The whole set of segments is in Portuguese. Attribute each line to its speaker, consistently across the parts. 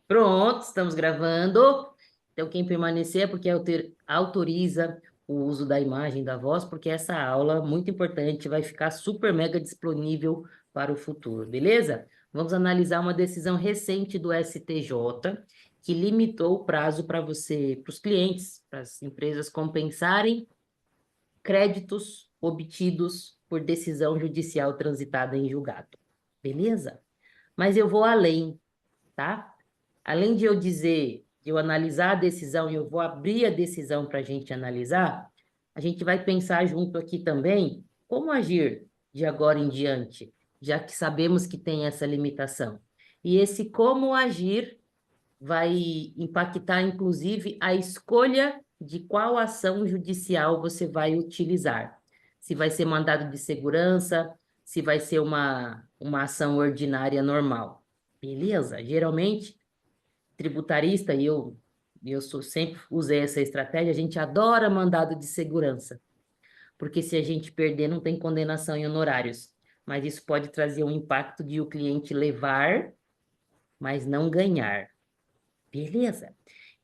Speaker 1: Pronto, estamos gravando. Então, quem permanecer é porque autoriza o uso da imagem da voz, porque essa aula, muito importante, vai ficar super mega disponível para o futuro, beleza? Vamos analisar uma decisão recente do STJ, que limitou o prazo para para os clientes, para as empresas compensarem créditos obtidos por decisão judicial transitada em julgado, beleza? Mas eu vou além, tá? Além de eu dizer, de eu analisar a decisão e eu vou abrir a decisão para a gente analisar, a gente vai pensar junto aqui também como agir de agora em diante, já que sabemos que tem essa limitação. E esse como agir vai impactar, inclusive, a escolha de qual ação judicial você vai utilizar. Se vai ser mandado de segurança, se vai ser uma ação ordinária normal. Beleza? Geralmente tributarista, e sempre usei essa estratégia, a gente adora mandado de segurança, porque se a gente perder, não tem condenação em honorários. Mas isso pode trazer um impacto de o cliente levar, mas não ganhar. Beleza?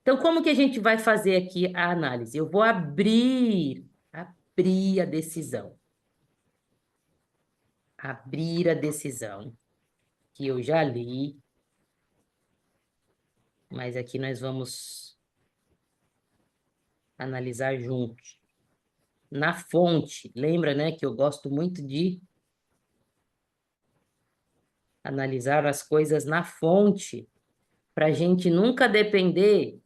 Speaker 1: Então, como que a gente vai fazer aqui a análise? Eu vou abrir a decisão. Abrir a decisão, que eu já li, mas aqui nós vamos analisar juntos. Na fonte. Lembra, né, que eu gosto muito de analisar as coisas na fonte, para a gente nunca depender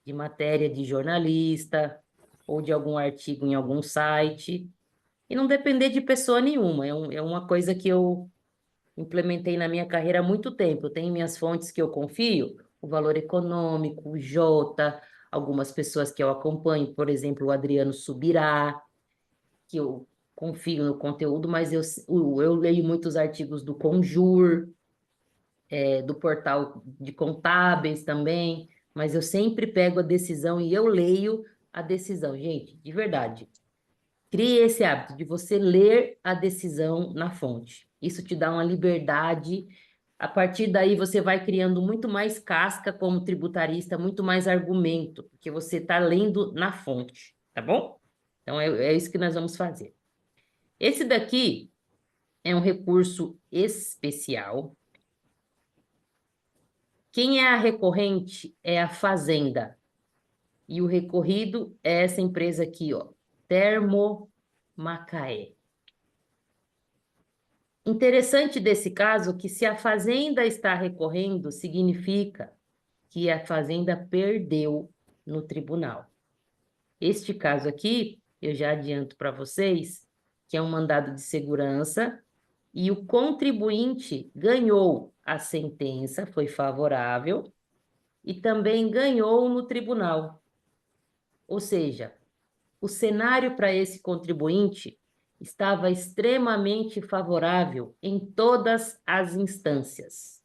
Speaker 1: de matéria de jornalista ou de algum artigo em algum site, e não depender de pessoa nenhuma. É uma coisa que eu implementei na minha carreira há muito tempo. Eu tenho minhas fontes que eu confio, o Valor Econômico, o Jota, algumas pessoas que eu acompanho, por exemplo, o Adriano Subirá, que eu confio no conteúdo, mas eu leio muitos artigos do Conjur, do portal de contábeis também, mas eu sempre pego a decisão e eu leio a decisão. Gente, de verdade, crie esse hábito de você ler a decisão na fonte. Isso te dá uma liberdade. A partir daí, você vai criando muito mais casca como tributarista, muito mais argumento, porque você está lendo na fonte, tá bom? Então, é isso que nós vamos fazer. Esse daqui é um recurso especial. Quem é a recorrente é a Fazenda. E o recorrido é essa empresa aqui, ó, Termomacaé. Interessante desse caso que se a Fazenda está recorrendo, significa que a Fazenda perdeu no tribunal. Este caso aqui, eu já adianto para vocês, que é um mandado de segurança e o contribuinte ganhou a sentença, foi favorável, e também ganhou no tribunal. Ou seja, o cenário para esse contribuinte estava extremamente favorável em todas as instâncias.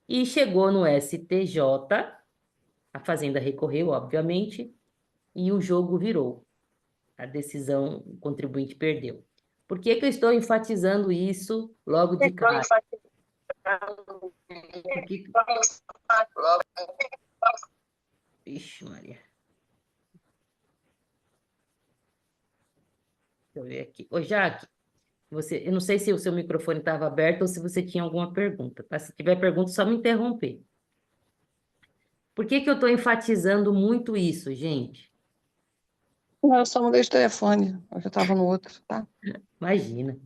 Speaker 1: E chegou no STJ, a Fazenda recorreu, obviamente, e o jogo virou. A decisão, o contribuinte perdeu. Por que que eu estou enfatizando isso logo de cara? Porque... Ixi, Maria. Deixa eu ver aqui. Ô, Jaque, eu não sei se o seu microfone estava aberto ou se você tinha alguma pergunta, tá? Se tiver pergunta, só me interromper. Por que que eu estou enfatizando muito isso, gente?
Speaker 2: Não, eu só mudei de telefone. Eu já estava no outro, tá?
Speaker 1: Imagina.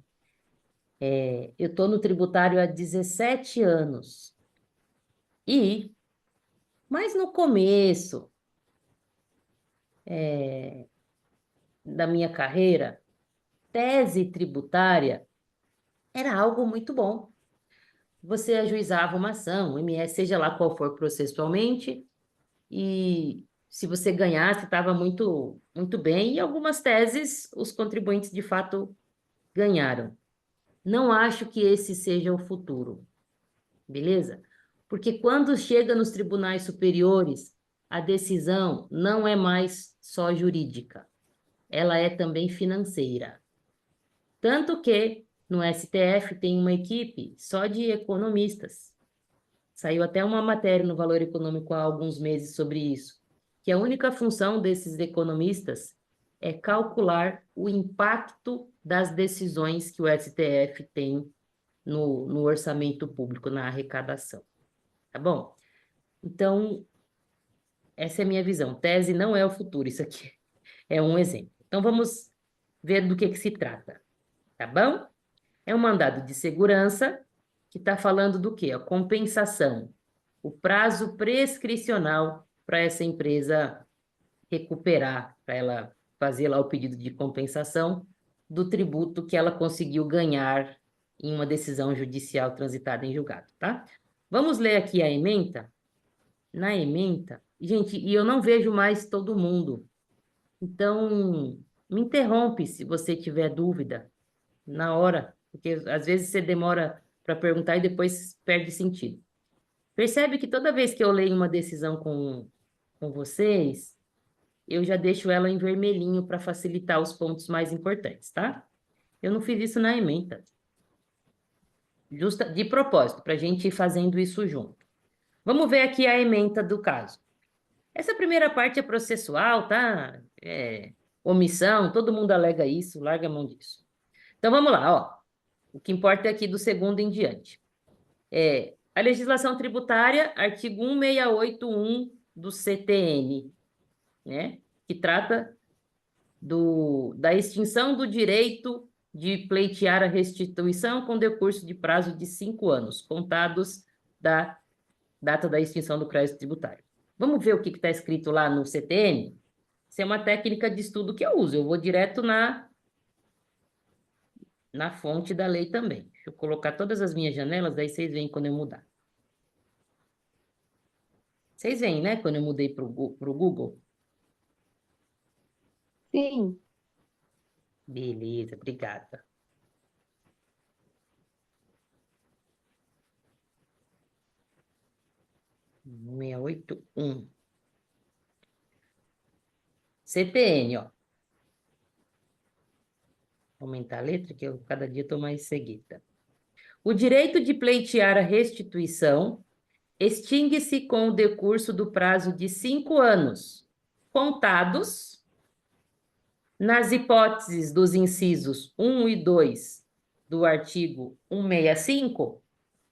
Speaker 1: Eu estou no tributário há 17 anos. Mas no começo da minha carreira, tese tributária era algo muito bom. Você ajuizava uma ação, o MS, seja lá qual for processualmente, e se você ganhasse, estava muito, muito bem. E algumas teses, os contribuintes de fato ganharam. Não acho que esse seja o futuro, beleza? Porque quando chega nos tribunais superiores, a decisão não é mais só jurídica, ela é também financeira. Tanto que no STF tem uma equipe só de economistas. Saiu até uma matéria no Valor Econômico há alguns meses sobre isso, que a única função desses economistas é calcular o impacto das decisões que o STF tem no orçamento público, na arrecadação. Tá bom? Então, essa é a minha visão. Tese não é o futuro, isso aqui é um exemplo. Então, vamos ver do que se trata, tá bom? É um mandado de segurança que está falando do quê? A compensação, o prazo prescricional para essa empresa recuperar, para ela fazer lá o pedido de compensação do tributo que ela conseguiu ganhar em uma decisão judicial transitada em julgado, tá? Vamos ler aqui a ementa. Na ementa, gente, e eu não vejo mais todo mundo. Então, me interrompe se você tiver dúvida na hora, porque às vezes você demora para perguntar e depois perde sentido. Percebe que toda vez que eu leio uma decisão com vocês, eu já deixo ela em vermelhinho para facilitar os pontos mais importantes, tá? Eu não fiz isso na ementa. De propósito, para a gente ir fazendo isso junto. Vamos ver aqui a ementa do caso. Essa primeira parte é processual, tá? Omissão, todo mundo alega isso, larga a mão disso. Então vamos lá, ó. O que importa é aqui do segundo em diante. A legislação tributária, artigo 1681 do CTN, né? Que trata da extinção do direito de pleitear a restituição com decurso de prazo de 5 anos, contados da data da extinção do crédito tributário. Vamos ver o que está escrito lá no CTN? Isso é uma técnica de estudo que eu uso. Eu vou direto na fonte da lei também. Deixa eu colocar todas as minhas janelas, daí vocês veem quando eu mudar. Vocês veem, né? Quando eu mudei para o Google.
Speaker 2: Sim.
Speaker 1: Beleza, obrigada. Um 681. CTN, ó. Vou aumentar a letra, que eu cada dia estou mais seguida. O direito de pleitear a restituição extingue-se com o decurso do prazo de 5 anos, contados nas hipóteses dos incisos 1 e 2 do artigo 165,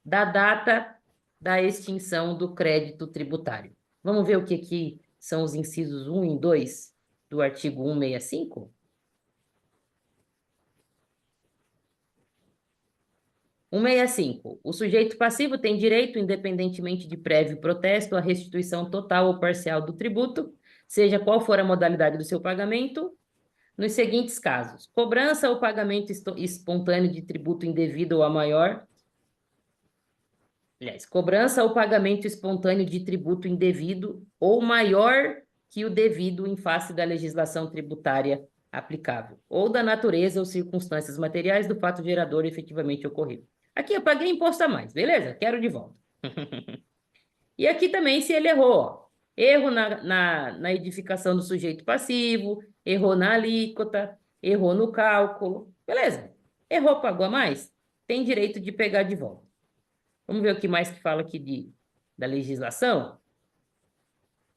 Speaker 1: da data da extinção do crédito tributário. Vamos ver o que são os incisos 1 e 2 do artigo 165? 165. O sujeito passivo tem direito, independentemente de prévio protesto, à restituição total ou parcial do tributo, seja qual for a modalidade do seu pagamento, nos seguintes casos: cobrança ou pagamento espontâneo de tributo indevido ou a maior. Aliás, cobrança ou pagamento espontâneo de tributo indevido ou maior que o devido em face da legislação tributária aplicável, ou da natureza ou circunstâncias materiais do fato gerador efetivamente ocorrido. Aqui eu paguei imposto a mais, beleza? Quero de volta. E aqui também se ele errou, ó. Erro na edificação do sujeito passivo, errou na alíquota, errou no cálculo, beleza? Errou, pagou a mais? Tem direito de pegar de volta. Vamos ver o que mais que fala aqui da legislação?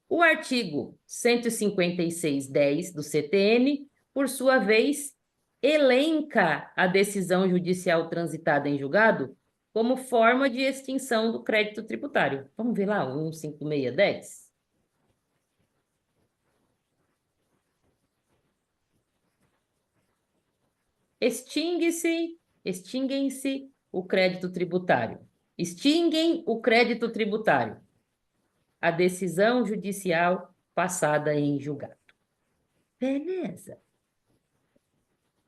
Speaker 1: O artigo 156.10 do CTN, por sua vez, elenca a decisão judicial transitada em julgado como forma de extinção do crédito tributário. Vamos ver lá, 156.10? Extinguem-se o crédito tributário. Extinguem o crédito tributário. A decisão judicial passada em julgado. Beleza.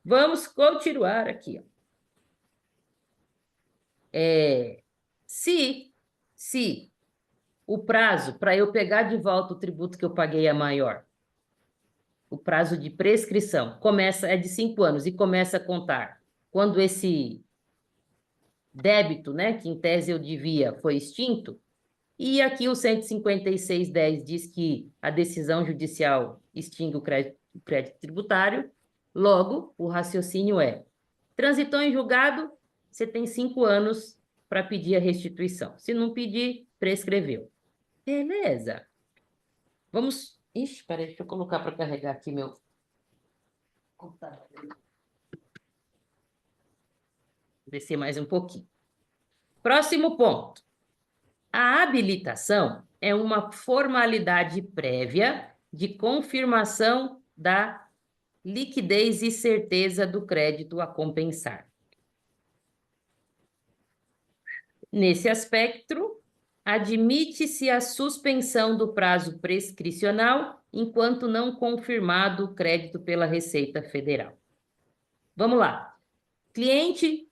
Speaker 1: Vamos continuar aqui, ó. Se o prazo para eu pegar de volta o tributo que eu paguei é maior, o prazo de prescrição é de 5 anos e começa a contar quando esse débito, né, que em tese eu devia, foi extinto, e aqui o 156.10 diz que a decisão judicial extingue o crédito tributário, logo, o raciocínio transitou em julgado, você tem 5 anos para pedir a restituição. Se não pedir, prescreveu. Beleza. Vamos... Ixi, peraí, deixa eu colocar para carregar aqui meu computador. Descer mais um pouquinho. Próximo ponto. A habilitação é uma formalidade prévia de confirmação da liquidez e certeza do crédito a compensar. Nesse aspecto, admite-se a suspensão do prazo prescricional enquanto não confirmado o crédito pela Receita Federal. Vamos lá. Cliente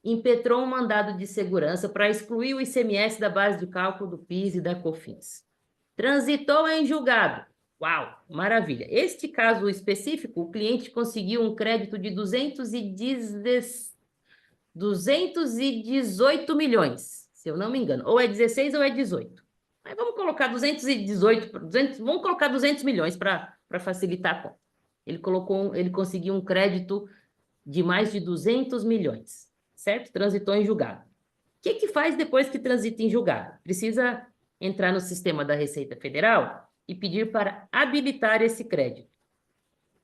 Speaker 1: impetrou um mandado de segurança para excluir o ICMS da base de cálculo do PIS e da COFINS. Transitou em julgado. Uau, maravilha. Este caso específico, o cliente conseguiu um crédito de 218 milhões, se eu não me engano. Ou é 16 ou é 18. Mas vamos colocar 218, vamos colocar 200 milhões para facilitar a conta. Ele conseguiu um crédito de mais de 200 milhões, certo? Transitou em julgado. O que faz depois que transita em julgado? Precisa entrar no sistema da Receita Federal e pedir para habilitar esse crédito.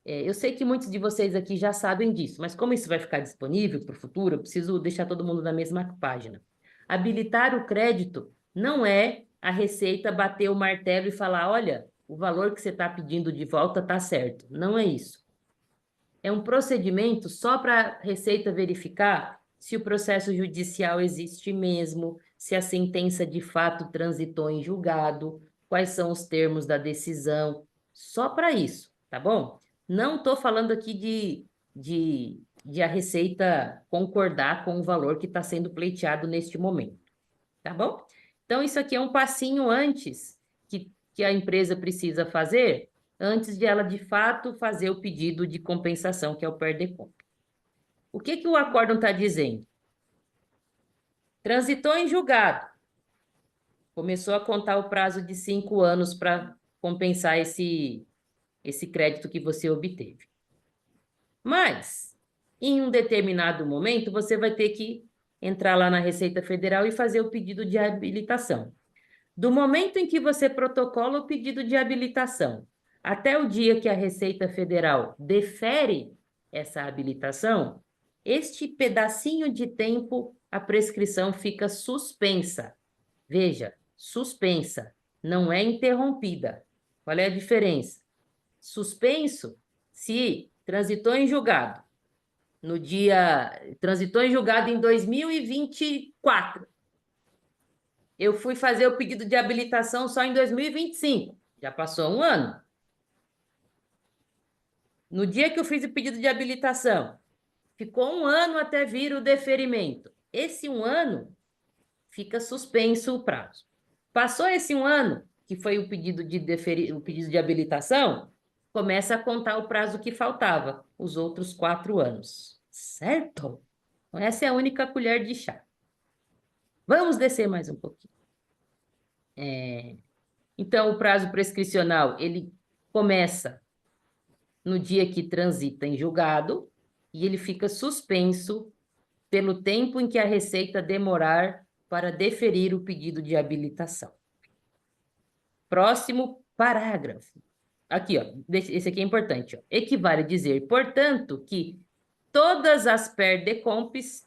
Speaker 1: Eu sei que muitos de vocês aqui já sabem disso, mas como isso vai ficar disponível para o futuro, eu preciso deixar todo mundo na mesma página. Habilitar o crédito não é a Receita bater o martelo e falar, olha, o valor que você está pedindo de volta está certo. Não é isso. É um procedimento só para a Receita verificar se o processo judicial existe mesmo, se a sentença de fato transitou em julgado, quais são os termos da decisão, só para isso, tá bom? Não estou falando aqui de a Receita concordar com o valor que está sendo pleiteado neste momento, tá bom? Então, isso aqui é um passinho antes que a empresa precisa fazer, antes de ela, de fato, fazer o pedido de compensação, que é o PER-DECOMP. O que o acórdão está dizendo? Transitou em julgado. Começou a contar o prazo de 5 anos para compensar esse crédito que você obteve. Mas, em um determinado momento, você vai ter que entrar lá na Receita Federal e fazer o pedido de habilitação. Do momento em que você protocola o pedido de habilitação até o dia que a Receita Federal defere essa habilitação, este pedacinho de tempo, a prescrição fica suspensa. Veja, suspensa, não é interrompida. Qual é a diferença? Suspenso, se transitou em julgado, transitou em julgado em 2024. Eu fui fazer o pedido de habilitação só em 2025. Já passou um ano. No dia que eu fiz o pedido de habilitação, ficou um ano até vir o deferimento. Esse um ano fica suspenso o prazo. Passou esse um ano, que foi o pedido de habilitação, começa a contar o prazo que faltava, os outros 4 anos. Certo? Então, essa é a única colher de chá. Vamos descer mais um pouquinho. Então, o prazo prescricional, ele começa no dia que transita em julgado e ele fica suspenso pelo tempo em que a Receita demorar para deferir o pedido de habilitação. Próximo parágrafo. Aqui, ó, esse aqui é importante. Ó. Equivale a dizer, portanto, que todas as PER-DECOMPs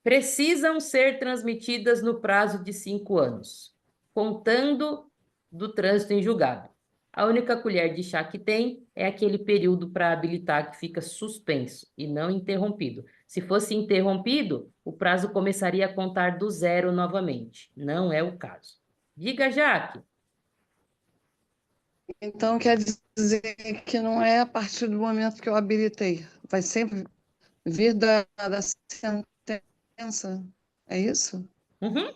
Speaker 1: precisam ser transmitidas no prazo de 5 anos, contando do trânsito em julgado. A única colher de chá que tem é aquele período para habilitar que fica suspenso e não interrompido. Se fosse interrompido, o prazo começaria a contar do zero novamente. Não é o caso. Diga, Jaque.
Speaker 2: Então quer dizer que não é a partir do momento que eu habilitei. Vai sempre vir da sentença. É isso?
Speaker 1: Uhum.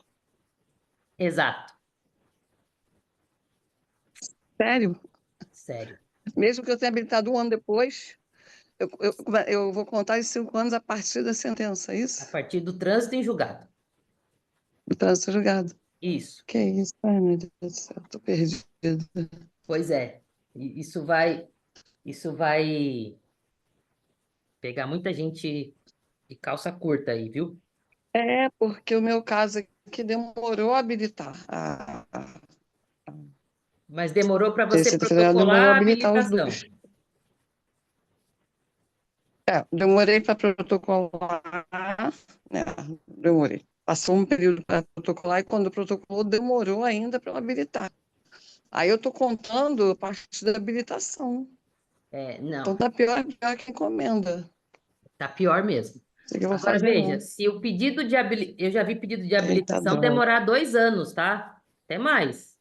Speaker 1: Exato.
Speaker 2: Sério?
Speaker 1: Sério.
Speaker 2: Mesmo que eu tenha habilitado um ano depois, eu vou contar os 5 anos a partir da sentença, é
Speaker 1: A
Speaker 2: isso?
Speaker 1: partir do trânsito em julgado.
Speaker 2: Do trânsito julgado.
Speaker 1: Isso.
Speaker 2: Que isso? Ai, meu Deus do céu, estou perdida.
Speaker 1: Pois é. Isso vai pegar muita gente de calça curta aí, viu?
Speaker 2: É, porque o meu caso aqui demorou a habilitar.
Speaker 1: Mas demorou para você
Speaker 2: Receita Federal demorou a
Speaker 1: protocolar a
Speaker 2: habilitar os
Speaker 1: habilitação.
Speaker 2: dois. É, demorei para protocolar, né? Demorei. Passou um período para protocolar e quando protocolou, demorou ainda para habilitar. Aí eu estou contando a parte da habilitação.
Speaker 1: É,
Speaker 2: Então
Speaker 1: não,
Speaker 2: tá pior que encomenda.
Speaker 1: tá pior mesmo.
Speaker 2: Isso que eu vou
Speaker 1: Agora
Speaker 2: fazer,
Speaker 1: veja,
Speaker 2: não.
Speaker 1: se o pedido de eu já vi pedido de
Speaker 2: Eita,
Speaker 1: habilitação
Speaker 2: droga.
Speaker 1: demorar 2 anos, tá? Até mais.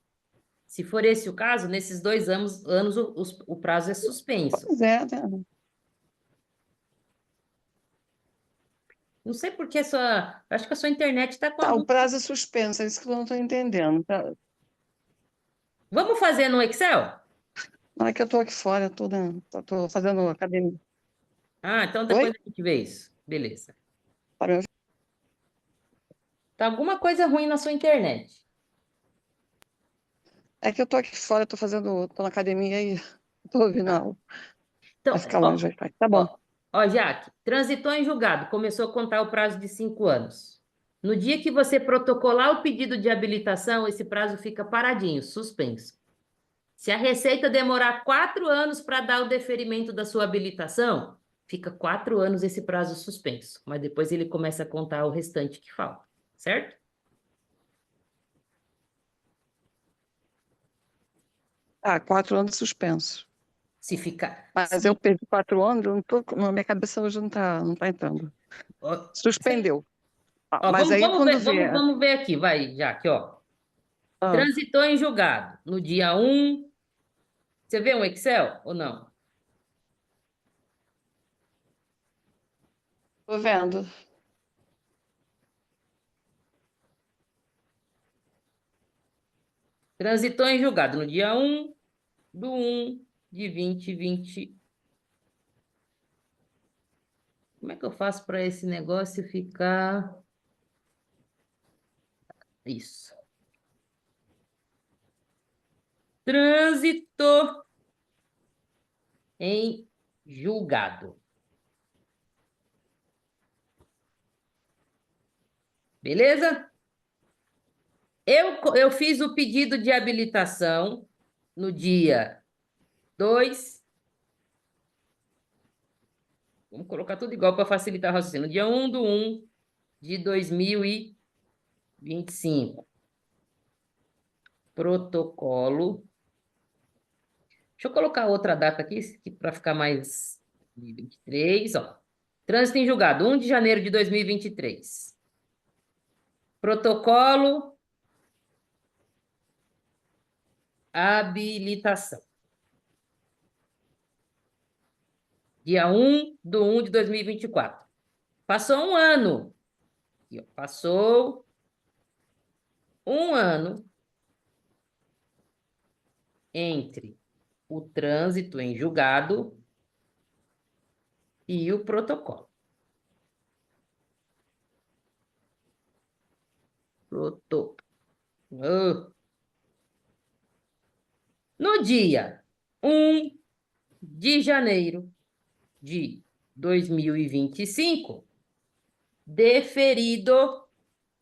Speaker 1: Se for esse o caso, nesses 2 anos o prazo é suspenso.
Speaker 2: Pois é, né?
Speaker 1: Não sei por que a sua. Acho que a sua internet está com
Speaker 2: Tá, o
Speaker 1: algum.
Speaker 2: prazo é suspenso, é isso que eu não estou entendendo. Tá?
Speaker 1: Vamos fazer no Excel?
Speaker 2: Não é que eu estou aqui fora, estou fazendo academia.
Speaker 1: Ah, então
Speaker 2: Oi?
Speaker 1: depois a gente vê isso. Beleza.
Speaker 2: Tá me ouvindo?
Speaker 1: Tá alguma coisa ruim na sua internet.
Speaker 2: É que eu estou aqui fora, estou na academia e estou ouvindo a
Speaker 1: Tá.
Speaker 2: aula. Vai
Speaker 1: Então,
Speaker 2: ficar longe,
Speaker 1: ó,
Speaker 2: vai ficar. Tá bom.
Speaker 1: ó, ó, Jaque, transitou em julgado, começou a contar o prazo de 5 anos. No dia que você protocolar o pedido de habilitação, esse prazo fica paradinho, suspenso. Se a Receita demorar 4 anos para dar o deferimento da sua habilitação, fica 4 anos esse prazo suspenso. Mas depois ele começa a contar o restante que falta, certo?
Speaker 2: Ah, 4 anos suspenso.
Speaker 1: Se ficar.
Speaker 2: Mas eu
Speaker 1: Se,
Speaker 2: perdi 4 anos, eu não tô, na minha cabeça hoje não tá entrando.
Speaker 1: ó,
Speaker 2: Suspendeu. Ah,
Speaker 1: ó,
Speaker 2: mas
Speaker 1: vamos,
Speaker 2: aí
Speaker 1: vamos
Speaker 2: quando
Speaker 1: ver, vamos,
Speaker 2: vier.
Speaker 1: vamos ver aqui, vai, Jaque, ó.
Speaker 2: Ah,
Speaker 1: Transitou em julgado no dia 1. Você vê um Excel ou não?
Speaker 2: tô vendo.
Speaker 1: Transitou em julgado no dia 1/1/2020. Como é que eu faço para esse negócio ficar isso? Trânsito em julgado. Beleza? Eu fiz o pedido de habilitação no dia 2. Vamos colocar tudo igual para facilitar o raciocínio. No dia 1/1/2025. Protocolo. Deixa eu colocar outra data aqui para ficar mais 2023, ó. Trânsito em julgado, 1 de janeiro de 2023. Protocolo, habilitação. Dia 1/1/2024. Passou um ano. Aqui, ó. Passou um ano entre o trânsito em julgado e o protocolo. Protocolo. No dia 1 de janeiro de 2025, deferido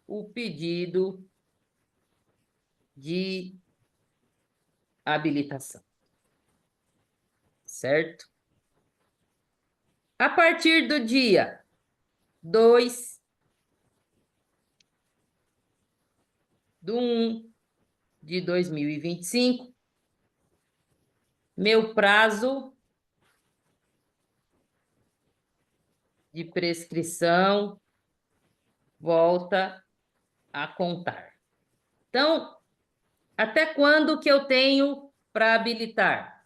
Speaker 1: o pedido de habilitação, certo? A partir do dia 2/1/2025, meu prazo de prescrição volta a contar. Então, até quando que eu tenho para habilitar?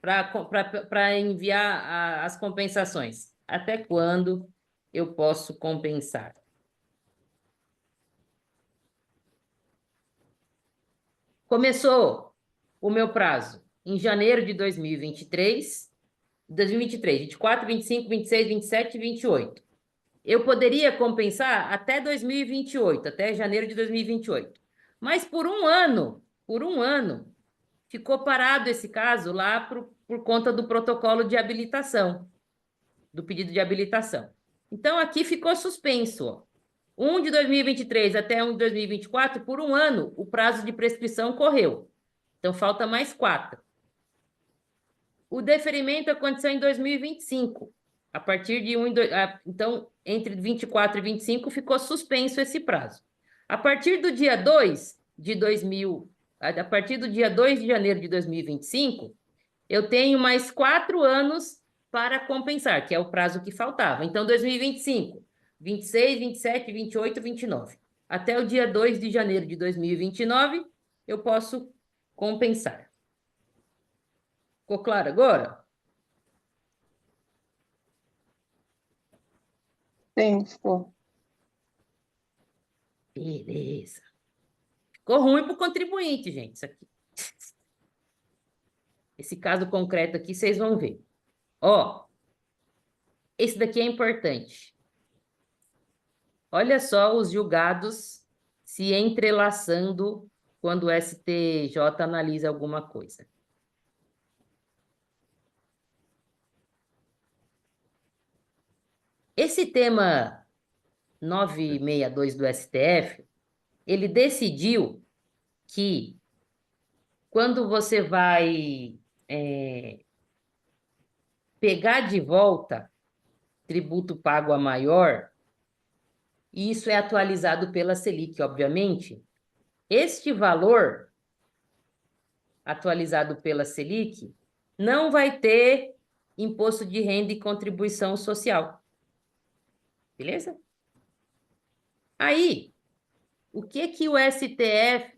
Speaker 1: Para enviar as compensações? Até quando eu posso compensar? Começou o meu prazo em janeiro de 2023, 2023, 24, 25, 26, 27 e 28. Eu poderia compensar até 2028, até janeiro de 2028. Mas por um ano, ficou parado esse caso lá por conta do protocolo de habilitação, do pedido de habilitação. Então, aqui ficou suspenso, ó. 1 de 2023 até 1 de 2024, por um ano, o prazo de prescrição correu. Então, falta mais 4. O deferimento aconteceu em 2025. A partir de 1 então, entre 24 e 25 ficou suspenso esse prazo. A partir do dia 2 de 2000, a partir do dia 2 de janeiro de 2025, eu tenho mais 4 anos para compensar, que é o prazo que faltava. Então, 2025, 26, 27, 28, 29. Até o dia 2 de janeiro de 2029, eu posso compensar. Ficou claro agora?
Speaker 2: Sim, ficou.
Speaker 1: Beleza. Ficou ruim para o contribuinte, gente, isso aqui. Esse caso concreto aqui, vocês vão ver. Ó, esse daqui é importante. Olha só os julgados se entrelaçando quando o STJ analisa alguma coisa. Esse tema 962 do STF, ele decidiu que quando você vai pegar de volta tributo pago a maior, e isso é atualizado pela Selic, obviamente, este valor atualizado pela Selic não vai ter imposto de renda e contribuição social. Beleza? Aí, o que que o STF,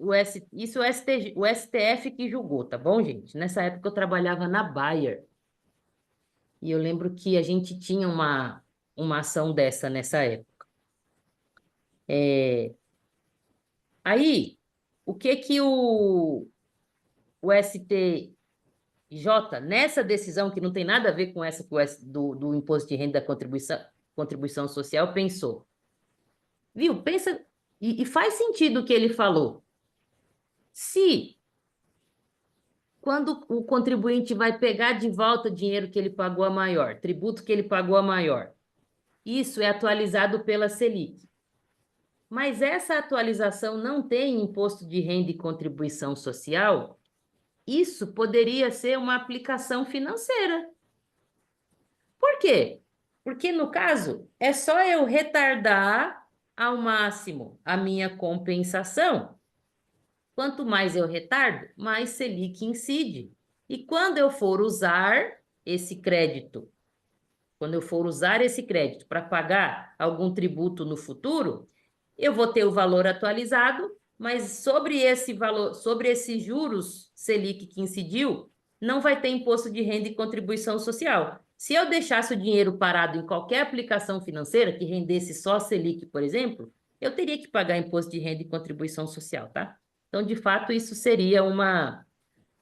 Speaker 1: isso o STF que julgou, tá bom, gente? Nessa época eu trabalhava na Bayer. E eu lembro que a gente tinha uma ação dessa nessa época. Aí, o que que o STJ, nessa decisão que não tem nada a ver com essa do imposto de renda da contribuição social, pensou? Viu? Pensa, e faz sentido o que ele falou. Se, quando o contribuinte vai pegar de volta o dinheiro que ele pagou a maior, tributo que ele pagou a maior, isso é atualizado pela Selic. Mas essa atualização não tem imposto de renda e contribuição social, isso poderia ser uma aplicação financeira. Por quê? Porque, no caso, é só eu retardar ao máximo a minha compensação. Quanto mais eu retardo, mais Selic incide. E quando eu for usar esse crédito, para pagar algum tributo no futuro, eu vou ter o valor atualizado, mas sobre esse valor, sobre esses juros Selic que incidiu, não vai ter imposto de renda e contribuição social. Se eu deixasse o dinheiro parado em qualquer aplicação financeira que rendesse só Selic, por exemplo, eu teria que pagar imposto de renda e contribuição social, tá? Então, de fato, isso seria uma,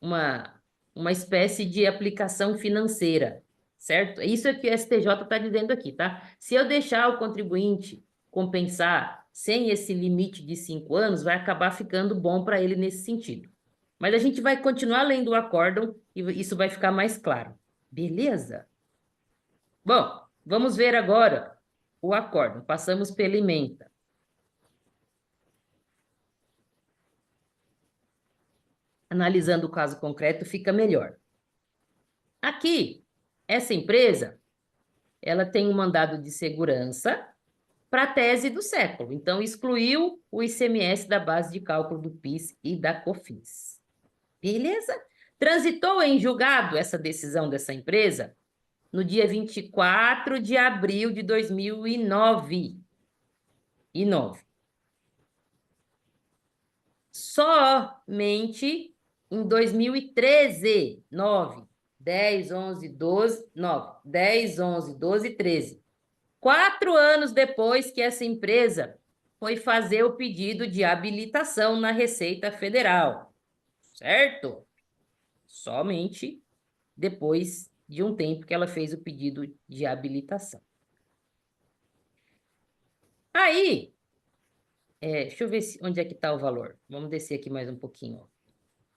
Speaker 1: uma espécie de aplicação financeira, certo? Isso é que o STJ está dizendo aqui, tá? Se eu deixar o contribuinte compensar sem esse limite de 5 anos, vai acabar ficando bom para ele nesse sentido. Mas a gente vai continuar lendo o acórdão e isso vai ficar mais claro. Beleza? Bom, vamos ver agora o acórdão. Passamos pela ementa. Analisando o caso concreto, fica melhor. Aqui, essa empresa, ela tem um mandado de segurança para a tese do século. Então, excluiu o ICMS da base de cálculo do PIS e da COFINS. Beleza? Transitou em julgado essa decisão dessa empresa no dia 24 de abril de 2009. Somente em 2013, 9, 10, 11, 12, 9, 10, 11, 12, 13. 4 anos depois que essa empresa foi fazer o pedido de habilitação na Receita Federal, certo? Somente depois de um tempo que ela fez o pedido de habilitação. Aí, deixa eu ver onde é que está o valor. Vamos descer aqui mais um pouquinho. Ó.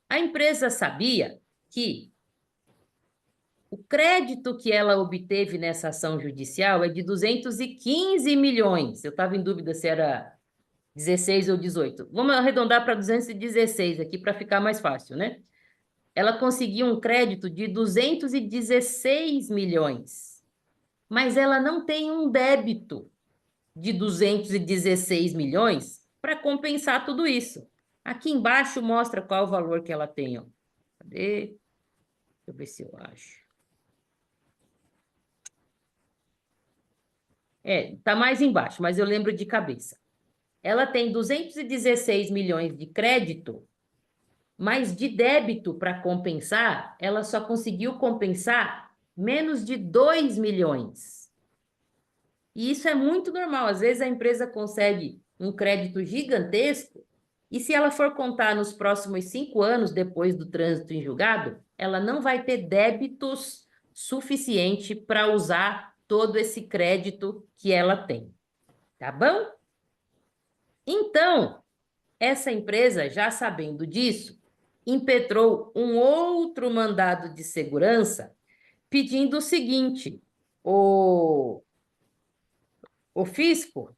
Speaker 1: A empresa sabia que O crédito que ela obteve nessa ação judicial é de 215 milhões. Eu estava em dúvida se era 16 ou 18. Vamos arredondar para 216 aqui para ficar mais fácil, né? Ela conseguiu um crédito de 216 milhões, mas ela não tem um débito de 216 milhões para compensar tudo isso. Aqui embaixo mostra qual o valor que ela tem, ó. Cadê? Deixa eu ver se eu acho. Tá mais embaixo, mas eu lembro de cabeça. Ela tem 216 milhões de crédito, mas de débito para compensar, ela só conseguiu compensar menos de 2 milhões. E isso é muito normal. Às vezes a empresa consegue um crédito gigantesco, e se ela for contar nos próximos 5 anos depois do trânsito em julgado, ela não vai ter débitos suficiente para usar todo esse crédito que ela tem. Tá bom? Então, essa empresa, já sabendo disso, impetrou um outro mandado de segurança pedindo o seguinte: o fisco,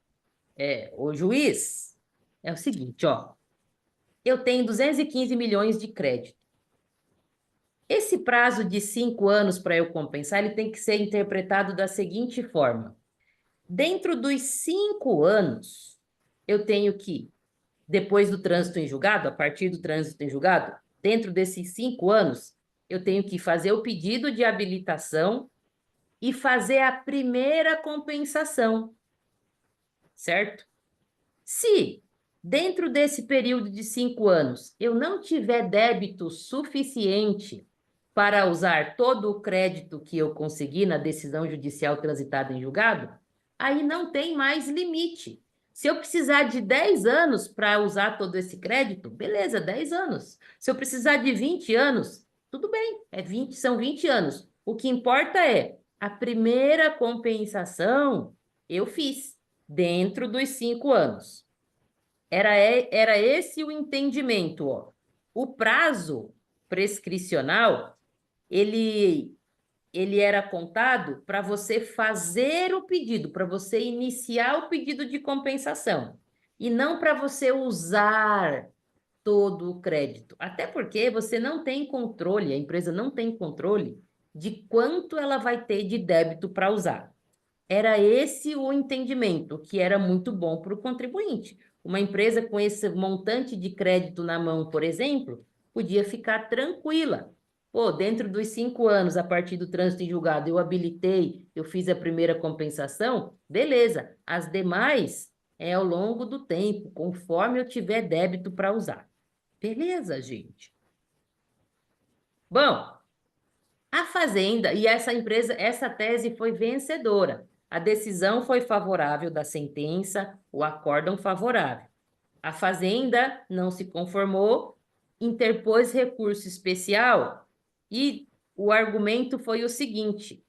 Speaker 1: o juiz, é o seguinte, ó, eu tenho 215 milhões de crédito. Esse prazo de 5 anos para eu compensar, ele tem que ser interpretado da seguinte forma: dentro dos 5 anos, eu tenho que, depois do trânsito em julgado, a partir do trânsito em julgado, dentro desses 5 anos, eu tenho que fazer o pedido de habilitação e fazer a primeira compensação, certo? Se, dentro desse período de 5 anos, eu não tiver débito suficiente para usar todo o crédito que eu consegui na decisão judicial transitada em julgado, aí não tem mais limite. Se eu precisar de 10 anos para usar todo esse crédito, beleza, 10 anos. Se eu precisar de 20 anos, tudo bem, 20, são 20 anos. O que importa é a primeira compensação eu fiz dentro dos 5 anos. Era esse o entendimento, ó. O prazo prescricional, ele era contado para você fazer o pedido, para você iniciar o pedido de compensação, e não para você usar todo o crédito. Até porque você não tem controle, a empresa não tem controle de quanto ela vai ter de débito para usar. Era esse o entendimento, que era muito bom para o contribuinte. Uma empresa com esse montante de crédito na mão, por exemplo, podia ficar tranquila. Pô, dentro dos 5 anos, a partir do trânsito em julgado, eu habilitei, eu fiz a primeira compensação, beleza. As demais é ao longo do tempo, conforme eu tiver débito para usar. Beleza, gente? Bom, a Fazenda e essa empresa, essa tese foi vencedora. A decisão foi favorável da sentença, o acórdão favorável. A Fazenda não se conformou, interpôs recurso especial e o argumento foi o seguinte: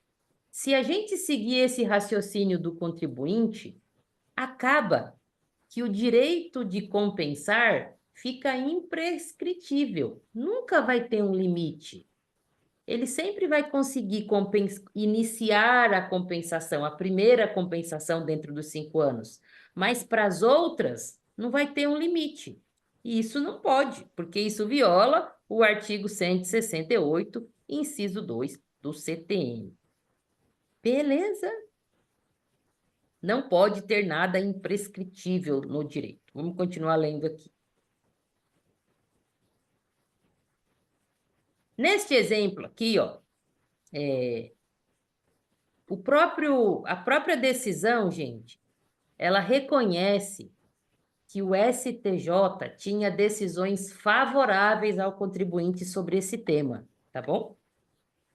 Speaker 1: se a gente seguir esse raciocínio do contribuinte, acaba que o direito de compensar fica imprescritível, nunca vai ter um limite. Ele sempre vai conseguir iniciar a compensação, a primeira compensação dentro dos 5 anos. Mas para as outras, não vai ter um limite. E isso não pode, porque isso viola o artigo 168, inciso 2 do CTN. Beleza? Não pode ter nada imprescritível no direito. Vamos continuar lendo aqui. Neste exemplo aqui, ó, a própria decisão, gente, ela reconhece que o STJ tinha decisões favoráveis ao contribuinte sobre esse tema, tá bom?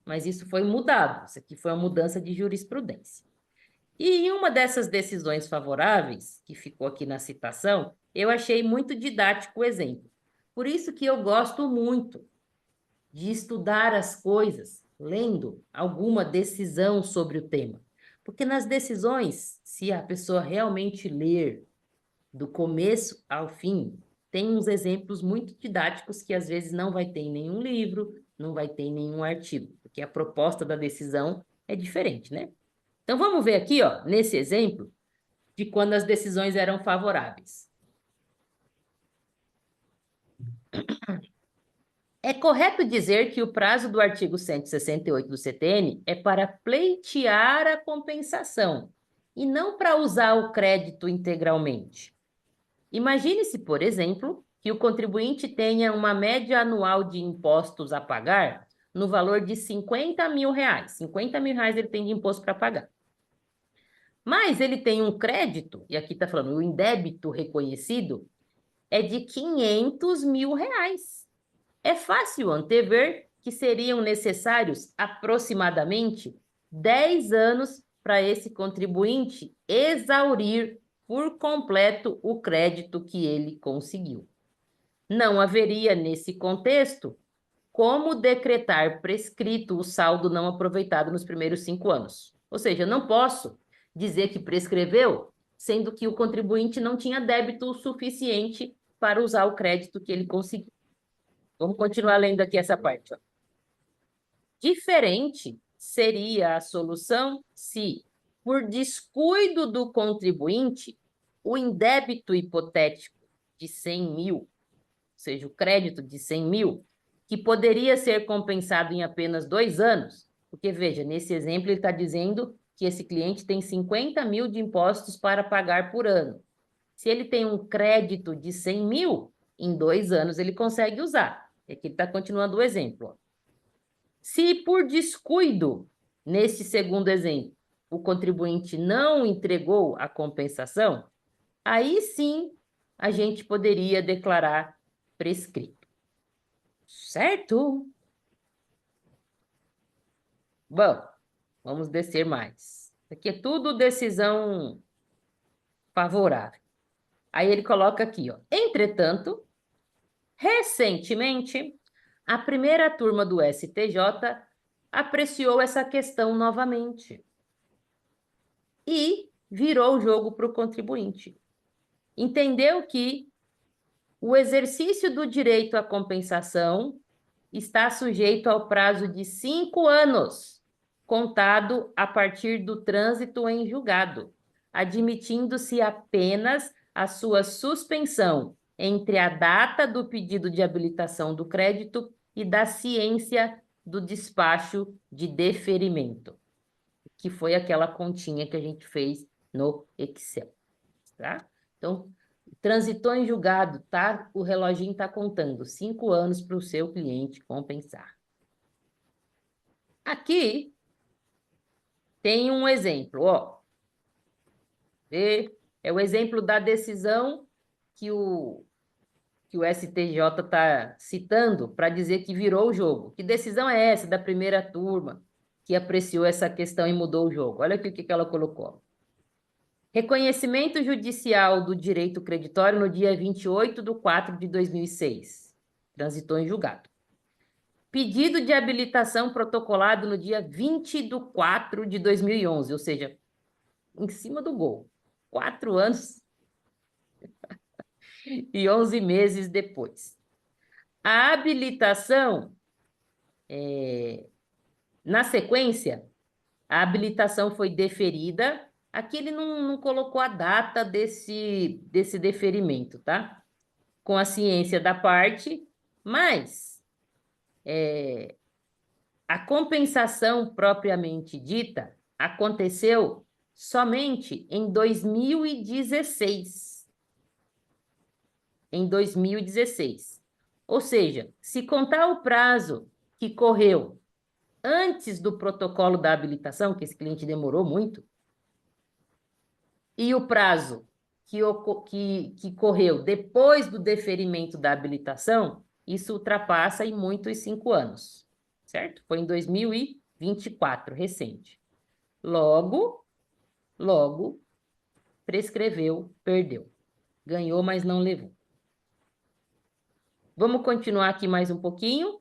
Speaker 1: Mas isso foi mudado, isso aqui foi uma mudança de jurisprudência. E em uma dessas decisões favoráveis, que ficou aqui na citação, eu achei muito didático o exemplo. Por isso que eu gosto muito de estudar as coisas, lendo alguma decisão sobre o tema. Porque nas decisões, se a pessoa realmente ler do começo ao fim, tem uns exemplos muito didáticos que às vezes não vai ter em nenhum livro, não vai ter nenhum artigo, porque a proposta da decisão é diferente, né? Então, vamos ver aqui, ó, nesse exemplo, de quando as decisões eram favoráveis. É correto dizer que o prazo do artigo 168 do CTN é para pleitear a compensação e não para usar o crédito integralmente. Imagine-se, por exemplo, que o contribuinte tenha uma média anual de impostos a pagar no valor de 50 mil reais. 50 mil reais ele tem de imposto para pagar. Mas ele tem um crédito, e aqui está falando, o indébito reconhecido é de 500 mil reais. É fácil antever que seriam necessários aproximadamente 10 anos para esse contribuinte exaurir por completo o crédito que ele conseguiu. Não haveria, nesse contexto, como decretar prescrito o saldo não aproveitado nos primeiros 5 anos. Ou seja, eu não posso dizer que prescreveu, sendo que o contribuinte não tinha débito suficiente para usar o crédito que ele conseguiu. Vamos continuar lendo aqui essa parte. Ó. Diferente seria a solução se, por descuido do contribuinte, o indébito hipotético de 100 mil, ou seja, o crédito de 100 mil, que poderia ser compensado em apenas 2 anos, porque, veja, nesse exemplo ele está dizendo que esse cliente tem 50 mil de impostos para pagar por ano. Se ele tem um crédito de 100 mil, em 2 anos ele consegue usar. Aqui ele está continuando o exemplo. Ó. Se por descuido, neste segundo exemplo, o contribuinte não entregou a compensação, aí sim a gente poderia declarar prescrito. Certo? Bom, vamos descer mais. Aqui é tudo decisão favorável. Aí ele coloca aqui, ó. Entretanto, recentemente, a primeira turma do STJ apreciou essa questão novamente e virou o jogo para o contribuinte. Entendeu que o exercício do direito à compensação está sujeito ao prazo de 5 anos, contado a partir do trânsito em julgado, admitindo-se apenas a sua suspensão entre a data do pedido de habilitação do crédito e da ciência do despacho de deferimento, que foi aquela continha que a gente fez no Excel, tá? Então, transitou em julgado, tá? O reloginho está contando 5 anos para o seu cliente compensar. Aqui tem um exemplo, ó. É o exemplo da decisão que o STJ está citando para dizer que virou o jogo. Que decisão é essa da primeira turma que apreciou essa questão e mudou o jogo? Olha aqui o que ela colocou. Reconhecimento judicial do direito creditório no dia 28/4/2006. Transitou em julgado. Pedido de habilitação protocolado no dia 20/4/2011, ou seja, em cima do gol. 4 anos e 11 meses depois. A habilitação, na sequência, a habilitação foi deferida. Aqui ele não colocou a data desse deferimento, tá? Com a ciência da parte, mas a compensação propriamente dita aconteceu somente em 2016. Em 2016. Ou seja, se contar o prazo que correu antes do protocolo da habilitação, que esse cliente demorou muito, e o prazo que correu depois do deferimento da habilitação, isso ultrapassa em muito os 5 anos, certo? Foi em 2024, recente. Logo, prescreveu, perdeu. Ganhou, mas não levou. Vamos continuar aqui mais um pouquinho.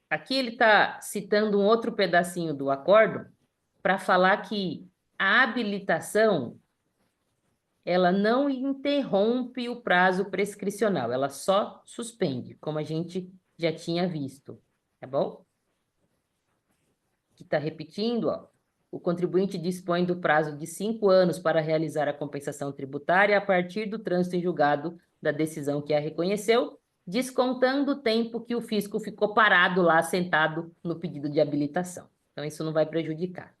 Speaker 1: Aqui ele está citando um outro pedacinho do acórdão para falar que a habilitação ela não interrompe o prazo prescricional, ela só suspende, como a gente já tinha visto, tá bom? Que está repetindo, ó. O contribuinte dispõe do prazo de 5 anos para realizar a compensação tributária a partir do trânsito em julgado da decisão que a reconheceu, descontando o tempo que o fisco ficou parado lá, sentado no pedido de habilitação. Então, isso não vai prejudicar.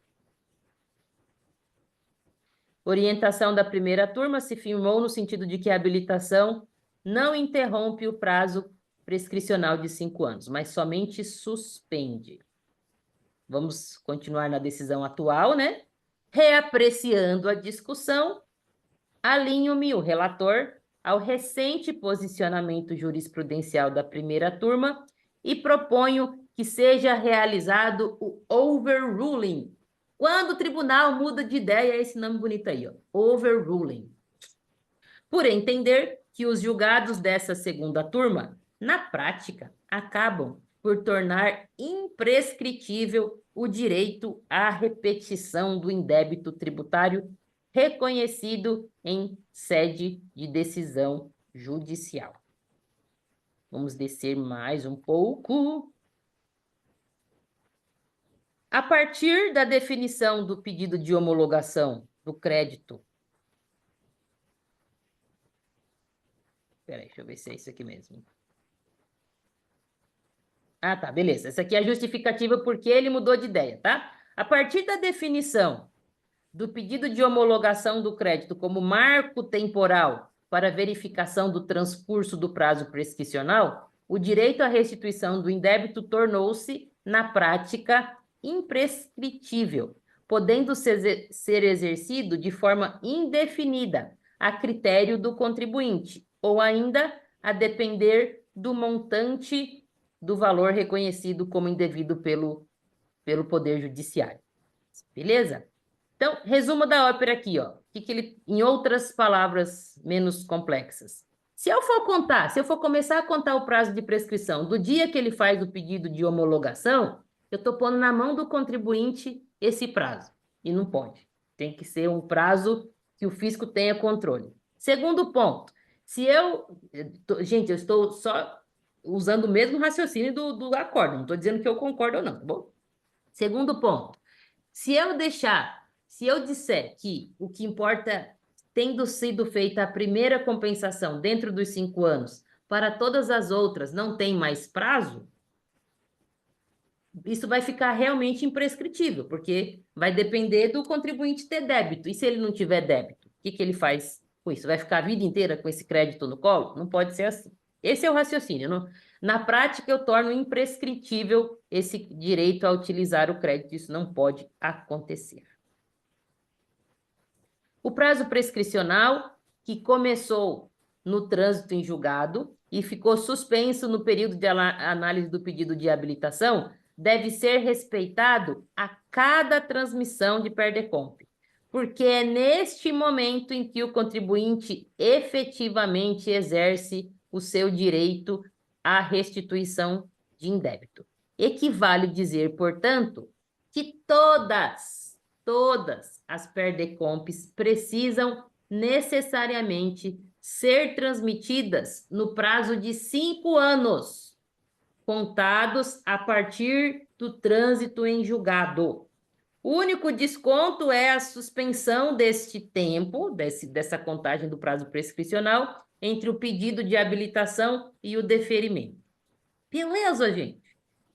Speaker 1: Orientação da primeira turma se firmou no sentido de que a habilitação não interrompe o prazo prescricional de 5 anos, mas somente suspende. Vamos continuar na decisão atual, né? Reapreciando a discussão, alinho-me, o relator, ao recente posicionamento jurisprudencial da primeira turma e proponho que seja realizado o overruling. Quando o tribunal muda de ideia, é esse nome bonito aí, ó, overruling. Por entender que os julgados dessa segunda turma, na prática, acabam por tornar imprescritível o direito à repetição do indébito tributário reconhecido em sede de decisão judicial. Vamos descer mais um pouco. A partir da definição do pedido de homologação do crédito. Espera aí, deixa eu ver se é isso aqui mesmo. Ah, tá, beleza. Essa aqui é a justificativa porque ele mudou de ideia, tá? A partir da definição do pedido de homologação do crédito como marco temporal para verificação do transcurso do prazo prescricional, o direito à restituição do indébito tornou-se, na prática, imprescritível, podendo ser exercido de forma indefinida, a critério do contribuinte, ou ainda a depender do montante do valor reconhecido como indevido pelo Poder Judiciário. Beleza? Então, resumo da ópera aqui, ó. Em outras palavras menos complexas. Se eu for começar a contar o prazo de prescrição do dia que ele faz o pedido de homologação, eu estou pondo na mão do contribuinte esse prazo. E não pode. Tem que ser um prazo que o fisco tenha controle. Segundo ponto, gente, eu estou só usando o mesmo raciocínio do acordo, não estou dizendo que eu concordo ou não, tá bom? Segundo ponto, se eu disser que o que importa, tendo sido feita a primeira compensação dentro dos 5 anos, para todas as outras não tem mais prazo, isso vai ficar realmente imprescritível, porque vai depender do contribuinte ter débito. E se ele não tiver débito, o que ele faz com isso? Vai ficar a vida inteira com esse crédito no colo? Não pode ser assim. Esse é o raciocínio. Não? Na prática, eu torno imprescritível esse direito a utilizar o crédito. Isso não pode acontecer. O prazo prescricional, que começou no trânsito em julgado e ficou suspenso no período de análise do pedido de habilitação, deve ser respeitado a cada transmissão de PERDECOMP, porque é neste momento em que o contribuinte efetivamente exerce o seu direito à restituição de indébito. Equivale dizer, portanto, que todas as PERDECOMPs precisam necessariamente ser transmitidas no prazo de 5 anos, contados a partir do trânsito em julgado. O único desconto é a suspensão deste tempo, dessa contagem do prazo prescricional, entre o pedido de habilitação e o deferimento. Beleza, gente?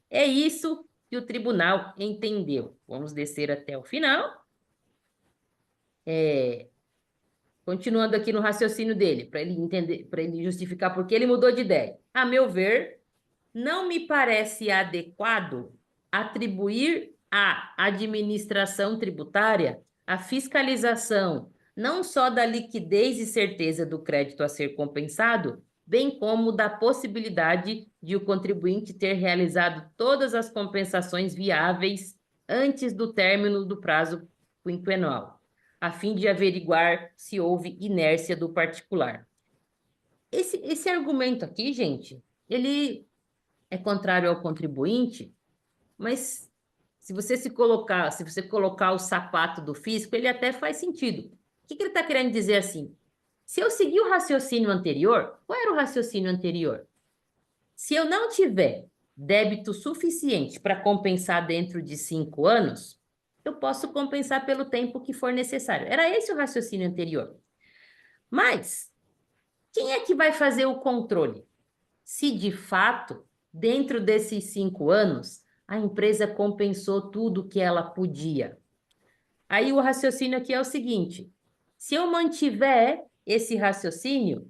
Speaker 1: É isso que o tribunal entendeu. Vamos descer até o final. Continuando aqui no raciocínio dele, para ele entender, para ele justificar por que ele mudou de ideia. A meu ver, não me parece adequado atribuir à administração tributária a fiscalização não só da liquidez e certeza do crédito a ser compensado, bem como da possibilidade de o contribuinte ter realizado todas as compensações viáveis antes do término do prazo quinquenal, a fim de averiguar se houve inércia do particular. Esse argumento aqui, gente, ele é contrário ao contribuinte, mas se você colocar o sapato do fisco, ele até faz sentido. O que ele está querendo dizer assim? Se eu seguir o raciocínio anterior, qual era o raciocínio anterior? Se eu não tiver débito suficiente para compensar dentro de 5 anos, eu posso compensar pelo tempo que for necessário. Era esse o raciocínio anterior. Mas, quem é que vai fazer o controle? Se de fato, dentro desses 5 anos, a empresa compensou tudo que ela podia. Aí o raciocínio aqui é o seguinte: se eu mantiver esse raciocínio,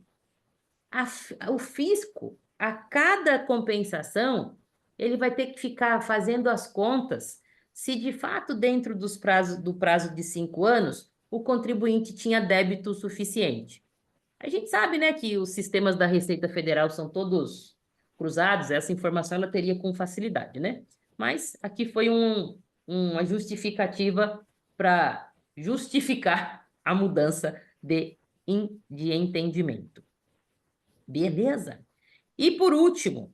Speaker 1: o fisco, a cada compensação, ele vai ter que ficar fazendo as contas se de fato, dentro do prazo de 5 anos, o contribuinte tinha débito suficiente. A gente sabe, né, que os sistemas da Receita Federal são todos cruzados, essa informação ela teria com facilidade, né? Mas aqui foi uma justificativa para justificar a mudança de entendimento. Beleza? E por último,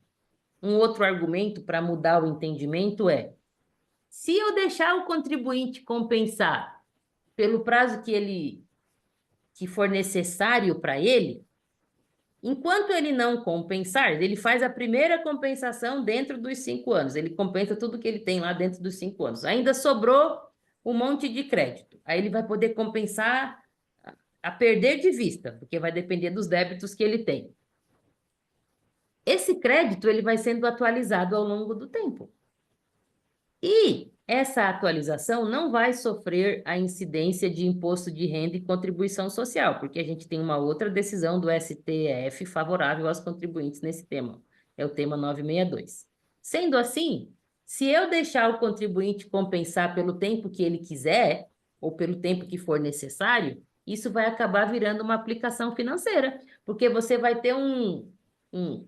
Speaker 1: um outro argumento para mudar o entendimento é: se eu deixar o contribuinte compensar pelo prazo que for necessário para ele, enquanto ele não compensar, ele faz a primeira compensação dentro dos 5 anos. Ele compensa tudo que ele tem lá dentro dos 5 anos. Ainda sobrou um monte de crédito. Aí ele vai poder compensar a perder de vista, porque vai depender dos débitos que ele tem. Esse crédito ele vai sendo atualizado ao longo do tempo. E essa atualização não vai sofrer a incidência de imposto de renda e contribuição social, porque a gente tem uma outra decisão do STF favorável aos contribuintes nesse tema. É o tema 962. Sendo assim, se eu deixar o contribuinte compensar pelo tempo que ele quiser, ou pelo tempo que for necessário, isso vai acabar virando uma aplicação financeira, porque você vai ter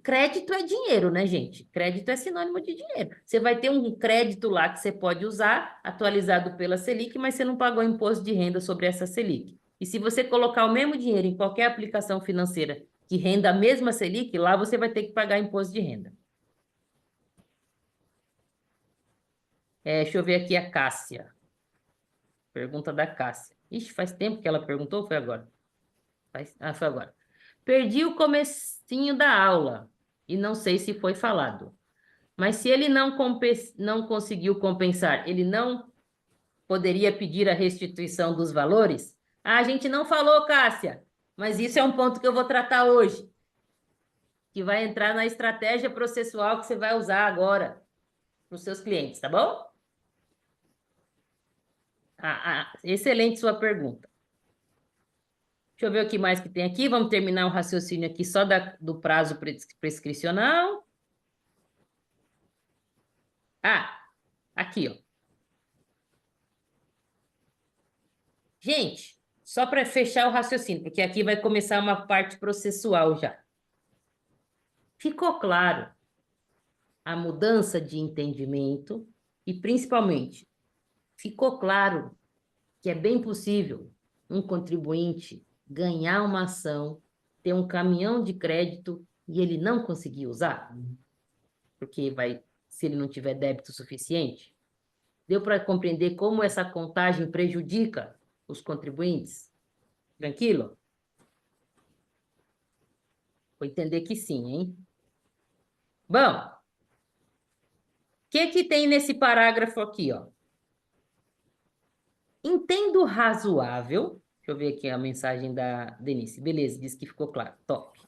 Speaker 1: crédito é dinheiro, né, gente? Crédito é sinônimo de dinheiro. Você vai ter um crédito lá que você pode usar, atualizado pela Selic, mas você não pagou imposto de renda sobre essa Selic. E se você colocar o mesmo dinheiro em qualquer aplicação financeira que renda a mesma Selic, lá você vai ter que pagar imposto de renda. Deixa eu ver aqui a Cássia. Pergunta da Cássia. Ixi, faz tempo que ela perguntou, ou foi agora? Foi agora. Perdi o comecinho da aula e não sei se foi falado. Mas se ele não conseguiu compensar, ele não poderia pedir a restituição dos valores? Ah, a gente não falou, Cássia, mas isso é um ponto que eu vou tratar hoje, que vai entrar na estratégia processual que você vai usar agora para os seus clientes, tá bom? Excelente sua pergunta. Deixa eu ver o que mais que tem aqui. Vamos terminar o raciocínio aqui só do prazo prescricional. Aqui, ó. Gente, só para fechar o raciocínio, porque aqui vai começar uma parte processual já. Ficou claro a mudança de entendimento e, principalmente, ficou claro que é bem possível um contribuinte ganhar uma ação, ter um caminhão de crédito e ele não conseguir usar, porque se ele não tiver débito suficiente. Deu para compreender como essa contagem prejudica os contribuintes? Tranquilo? Vou entender que sim, hein? Bom, o que tem nesse parágrafo aqui, ó? Entendo razoável. Deixa eu ver aqui a mensagem da Denise. Beleza, disse que ficou claro. Top. O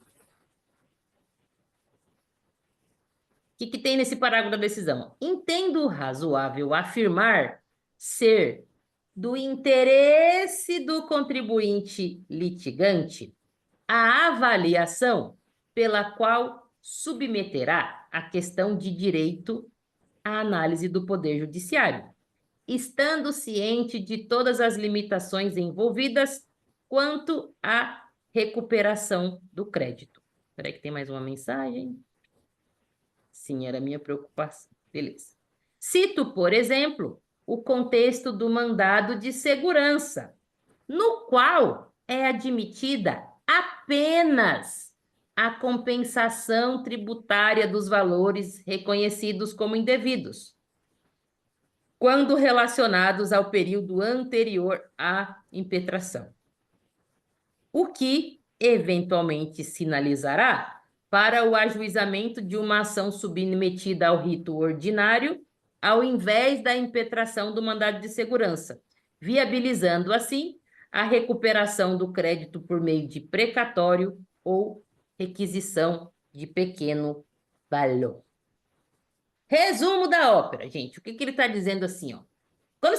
Speaker 1: que tem nesse parágrafo da decisão? Entendo razoável afirmar ser do interesse do contribuinte litigante a avaliação pela qual submeterá a questão de direito à análise do Poder Judiciário, estando ciente de todas as limitações envolvidas quanto à recuperação do crédito. Espera aí que tem mais uma mensagem. Sim, era a minha preocupação. Beleza. Cito, por exemplo, o contexto do mandado de segurança, no qual é admitida apenas a compensação tributária dos valores reconhecidos como indevidos, quando relacionados ao período anterior à impetração. O que eventualmente sinalizará para o ajuizamento de uma ação submetida ao rito ordinário, ao invés da impetração do mandado de segurança, viabilizando, assim, a recuperação do crédito por meio de precatório ou requisição de pequeno valor. Resumo da ópera, gente. O que ele está dizendo assim, ó? Quando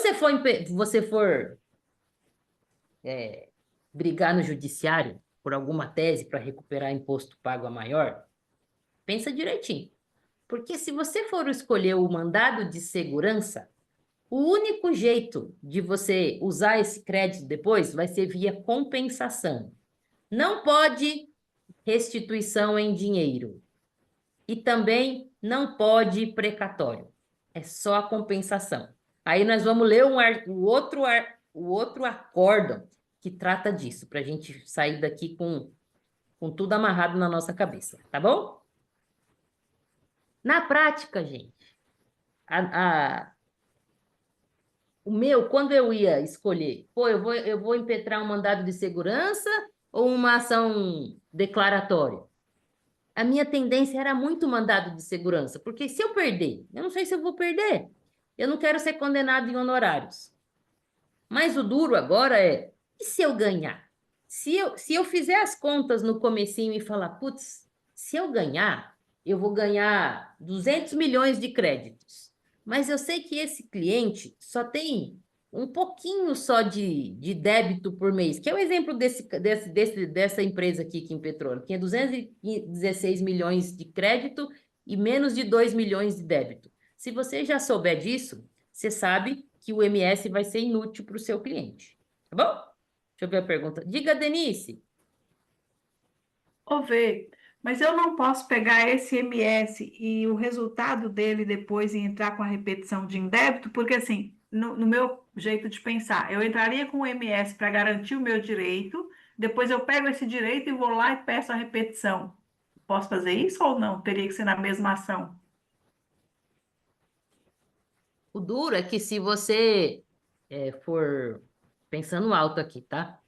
Speaker 1: você for brigar no judiciário por alguma tese para recuperar imposto pago a maior, pensa direitinho. Porque se você for escolher o mandado de segurança, o único jeito de você usar esse crédito depois vai ser via compensação. Não pode restituição em dinheiro. E também não pode precatório. É só a compensação. Aí nós vamos ler o outro acórdão que trata disso, para a gente sair daqui com tudo amarrado na nossa cabeça, tá bom? Na prática, gente, quando eu ia escolher, eu vou impetrar um mandado de segurança ou uma ação declaratória? A minha tendência era muito mandado de segurança, porque se eu perder, eu não sei se eu vou perder. Eu não quero ser condenado em honorários. Mas o duro agora é, e se eu ganhar? Se eu fizer as contas no comecinho e falar, putz, se eu ganhar, eu vou ganhar 200 milhões de créditos. Mas eu sei que esse cliente só tem um pouquinho só de débito por mês, que é o exemplo dessa empresa aqui em Petróleo, que tinha 216 milhões de crédito e menos de 2 milhões de débito. Se você já souber disso, você sabe que o MS vai ser inútil para o seu cliente. Tá bom? Deixa eu ver a pergunta. Diga, Denise.
Speaker 3: Ô, Vê, mas eu não posso pegar esse MS e o resultado dele depois e entrar com a repetição de indébito, porque assim, no meu jeito de pensar, eu entraria com o MS para garantir o meu direito, depois eu pego esse direito e vou lá e peço a repetição. Posso fazer isso ou não? Teria que ser na mesma ação.
Speaker 1: O duro é que se você for pensando alto aqui, tá?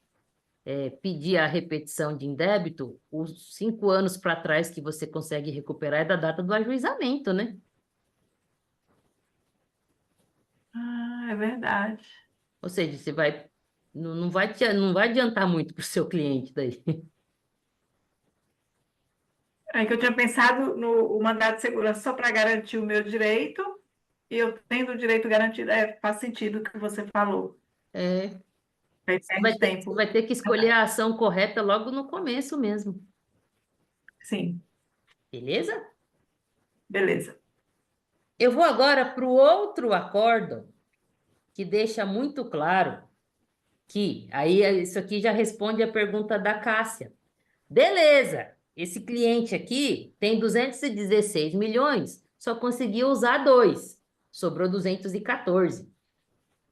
Speaker 1: Pedir a repetição de indébito, os 5 anos para trás que você consegue recuperar é da data do ajuizamento, né?
Speaker 3: Ah, é verdade.
Speaker 1: Ou seja, não vai adiantar muito para o seu cliente daí.
Speaker 3: É que eu tinha pensado no o mandado de segurança só para garantir o meu direito, e eu tendo o direito garantido, faz sentido o que você falou.
Speaker 1: É,
Speaker 3: Aí
Speaker 1: você vai
Speaker 3: perde
Speaker 1: ter, você
Speaker 3: tempo.
Speaker 1: vai ter que escolher a ação correta logo no começo mesmo,
Speaker 3: Sim,
Speaker 1: beleza?
Speaker 3: beleza.
Speaker 1: Eu vou agora para o outro acórdão que deixa muito claro que, aí isso aqui já responde a pergunta da Cássia. Beleza, esse cliente aqui tem 216 milhões, só conseguiu usar dois, sobrou 214.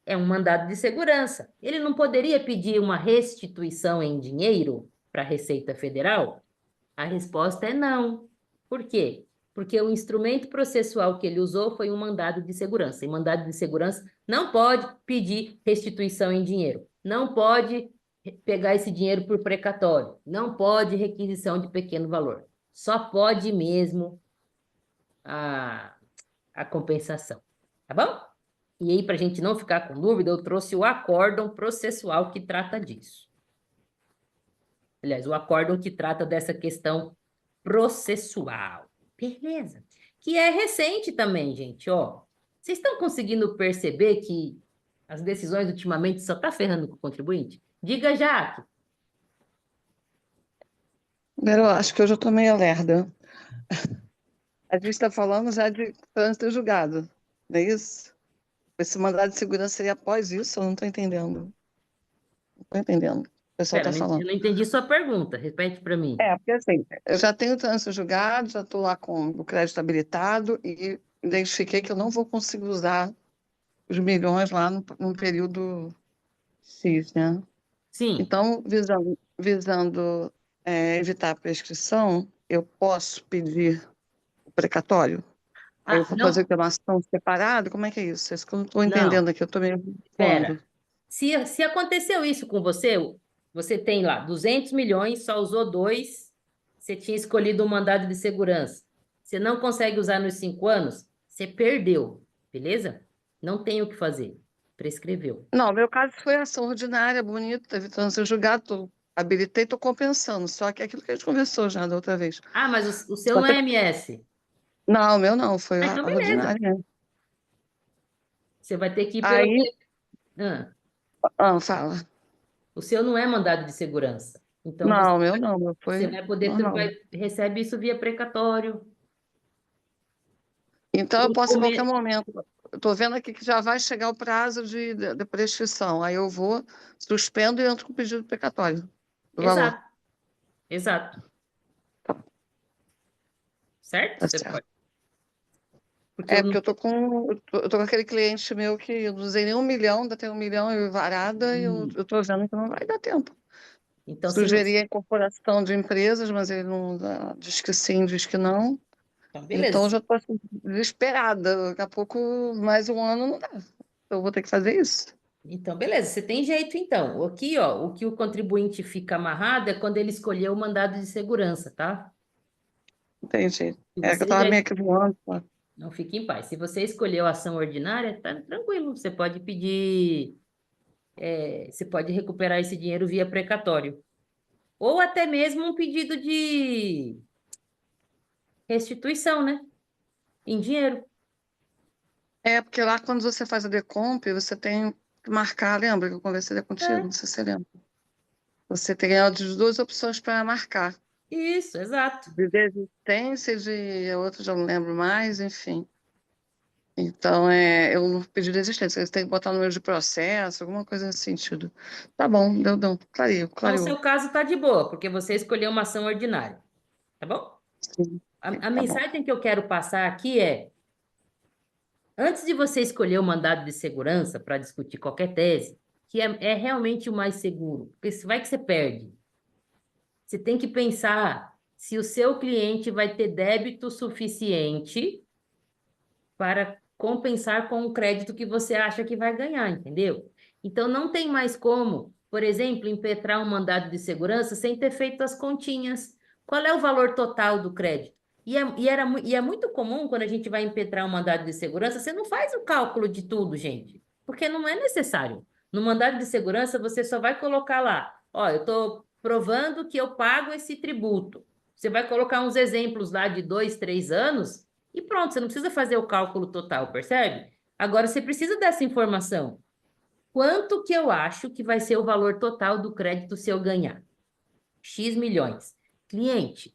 Speaker 1: É um mandado de segurança. Ele não poderia pedir uma restituição em dinheiro para a Receita Federal? A resposta é não. Por quê? Porque o instrumento processual que ele usou foi um mandado de segurança. E mandado de segurança não pode pedir restituição em dinheiro. Não pode pegar esse dinheiro por precatório. Não pode requisição de pequeno valor. Só pode mesmo a, a compensação. Tá bom? E aí, para a gente não ficar com dúvida, eu trouxe o acórdão processual que trata disso. Aliás, o acórdão que trata dessa questão processual. Beleza. Que é recente também, gente, ó. Vocês estão conseguindo perceber que as decisões ultimamente só tá ferrando com o contribuinte? Diga, Jaque.
Speaker 2: Eu acho que eu já estou meio lerda. A gente está falando já de trânsito julgado, não é isso? Esse mandado de segurança seria após isso? Eu não estou entendendo. Não estou entendendo. O pessoal
Speaker 1: Pera,
Speaker 2: está
Speaker 1: eu
Speaker 2: falando.
Speaker 1: não entendi sua pergunta. Repete para mim.
Speaker 2: Porque assim, eu já tenho trânsito julgado, já estou lá com o crédito habilitado e identifiquei que eu não vou conseguir usar os milhões lá no período X, né?
Speaker 1: Sim.
Speaker 2: Então, visando evitar a prescrição, eu posso pedir o precatório? Aí eu
Speaker 1: Ah,
Speaker 2: vou fazer
Speaker 1: não,
Speaker 2: uma ação separada? Como é que é isso? É isso que eu não estou
Speaker 1: não.
Speaker 2: entendendo aqui, eu estou meio
Speaker 1: Pera.
Speaker 2: voando.
Speaker 1: Se aconteceu isso com você, Você tem lá 200 milhões, só usou 2, você tinha escolhido um mandado de segurança. Você não consegue usar nos 5 anos, você perdeu, beleza? Não tem o que fazer. Prescreveu.
Speaker 2: Não, meu caso foi ação ordinária, bonita, evitando ser julgado, habilitei, estou compensando. Só que é aquilo que a gente conversou já da outra vez.
Speaker 1: Ah, mas o seu
Speaker 2: Só
Speaker 1: não
Speaker 2: que-
Speaker 1: é MS.
Speaker 2: Não, o meu não, foi
Speaker 1: Ah,
Speaker 2: a
Speaker 1: então beleza.
Speaker 2: ordinária.
Speaker 1: Você vai ter que ir pelo.
Speaker 2: Aí,
Speaker 1: Ah,
Speaker 2: fala.
Speaker 1: o seu não é mandado de segurança. Então
Speaker 2: Não, o meu não, meu
Speaker 1: você
Speaker 2: foi
Speaker 1: vai poder,
Speaker 2: normal.
Speaker 1: recebe isso via precatório.
Speaker 2: Então, eu posso
Speaker 1: Ou
Speaker 2: a qualquer
Speaker 1: me-
Speaker 2: momento. Estou vendo aqui que já vai chegar o prazo de prescrição. Aí eu vou, suspendo e entro com pedido precatório do valor.
Speaker 1: Exato, exato. Certo?
Speaker 2: Tá
Speaker 1: Você
Speaker 2: certo.
Speaker 1: pode. Porque eu
Speaker 2: É, porque
Speaker 1: não.
Speaker 2: eu tô com aquele cliente meu que eu não usei nem 1 milhão, ainda tem 1 milhão e varada, e eu tô vendo que não vai dar tempo.
Speaker 1: Então, se não.
Speaker 2: Sugeri a incorporação de empresas, mas ele não diz que sim, diz que não.
Speaker 1: Então,
Speaker 2: Então, eu
Speaker 1: beleza.
Speaker 2: já estou assim, desesperada. Daqui a pouco, mais um ano não dá. Eu vou ter que fazer isso.
Speaker 1: Então, beleza, você tem jeito então. Aqui, ó, o que o contribuinte fica amarrado é quando ele escolher o mandado de segurança, tá?
Speaker 2: Entendi.
Speaker 1: Se
Speaker 2: É que eu
Speaker 1: você
Speaker 2: estava
Speaker 1: já
Speaker 2: meio que voando. Pô.
Speaker 1: não fique em paz. Se você escolheu a ação ordinária, tá tranquilo. Você pode pedir, você pode recuperar esse dinheiro via precatório. Ou até mesmo um pedido de restituição, né? Em dinheiro.
Speaker 2: É, porque lá quando você faz a decomp, você tem que marcar, lembra que eu conversei contigo?
Speaker 1: É,
Speaker 2: Não sei se você lembra. Você tem as duas opções para marcar.
Speaker 1: isso, exato.
Speaker 2: De desistência de a outra já não lembro mais, enfim. Então, eu não pedi desistência, você tem que botar o número de processo, alguma coisa nesse sentido. Tá bom, deu, clareou,
Speaker 1: Então, o
Speaker 2: clareou.
Speaker 1: seu caso tá de boa, porque você escolheu uma ação ordinária, tá bom?
Speaker 2: Sim,
Speaker 1: A
Speaker 2: tá bom.
Speaker 1: mensagem que eu quero passar aqui é: antes de você escolher o mandado de segurança para discutir qualquer tese, que é realmente o mais seguro, porque se vai que você perde, você tem que pensar se o seu cliente vai ter débito suficiente para compensar com o crédito que você acha que vai ganhar, entendeu? Então não tem mais como, por exemplo, impetrar um mandado de segurança sem ter feito as continhas. Qual é o valor total do crédito? E é muito comum quando a gente vai impetrar um mandado de segurança, você não faz o cálculo de tudo, gente, porque não é necessário. No mandado de segurança, você só vai colocar lá, ó, eu estou provando que eu pago esse tributo. Você vai colocar uns exemplos lá de 2, 3 anos e pronto, você não precisa fazer o cálculo total, percebe? Agora você precisa dessa informação. Quanto que eu acho que vai ser o valor total do crédito se eu ganhar? X milhões. Cliente,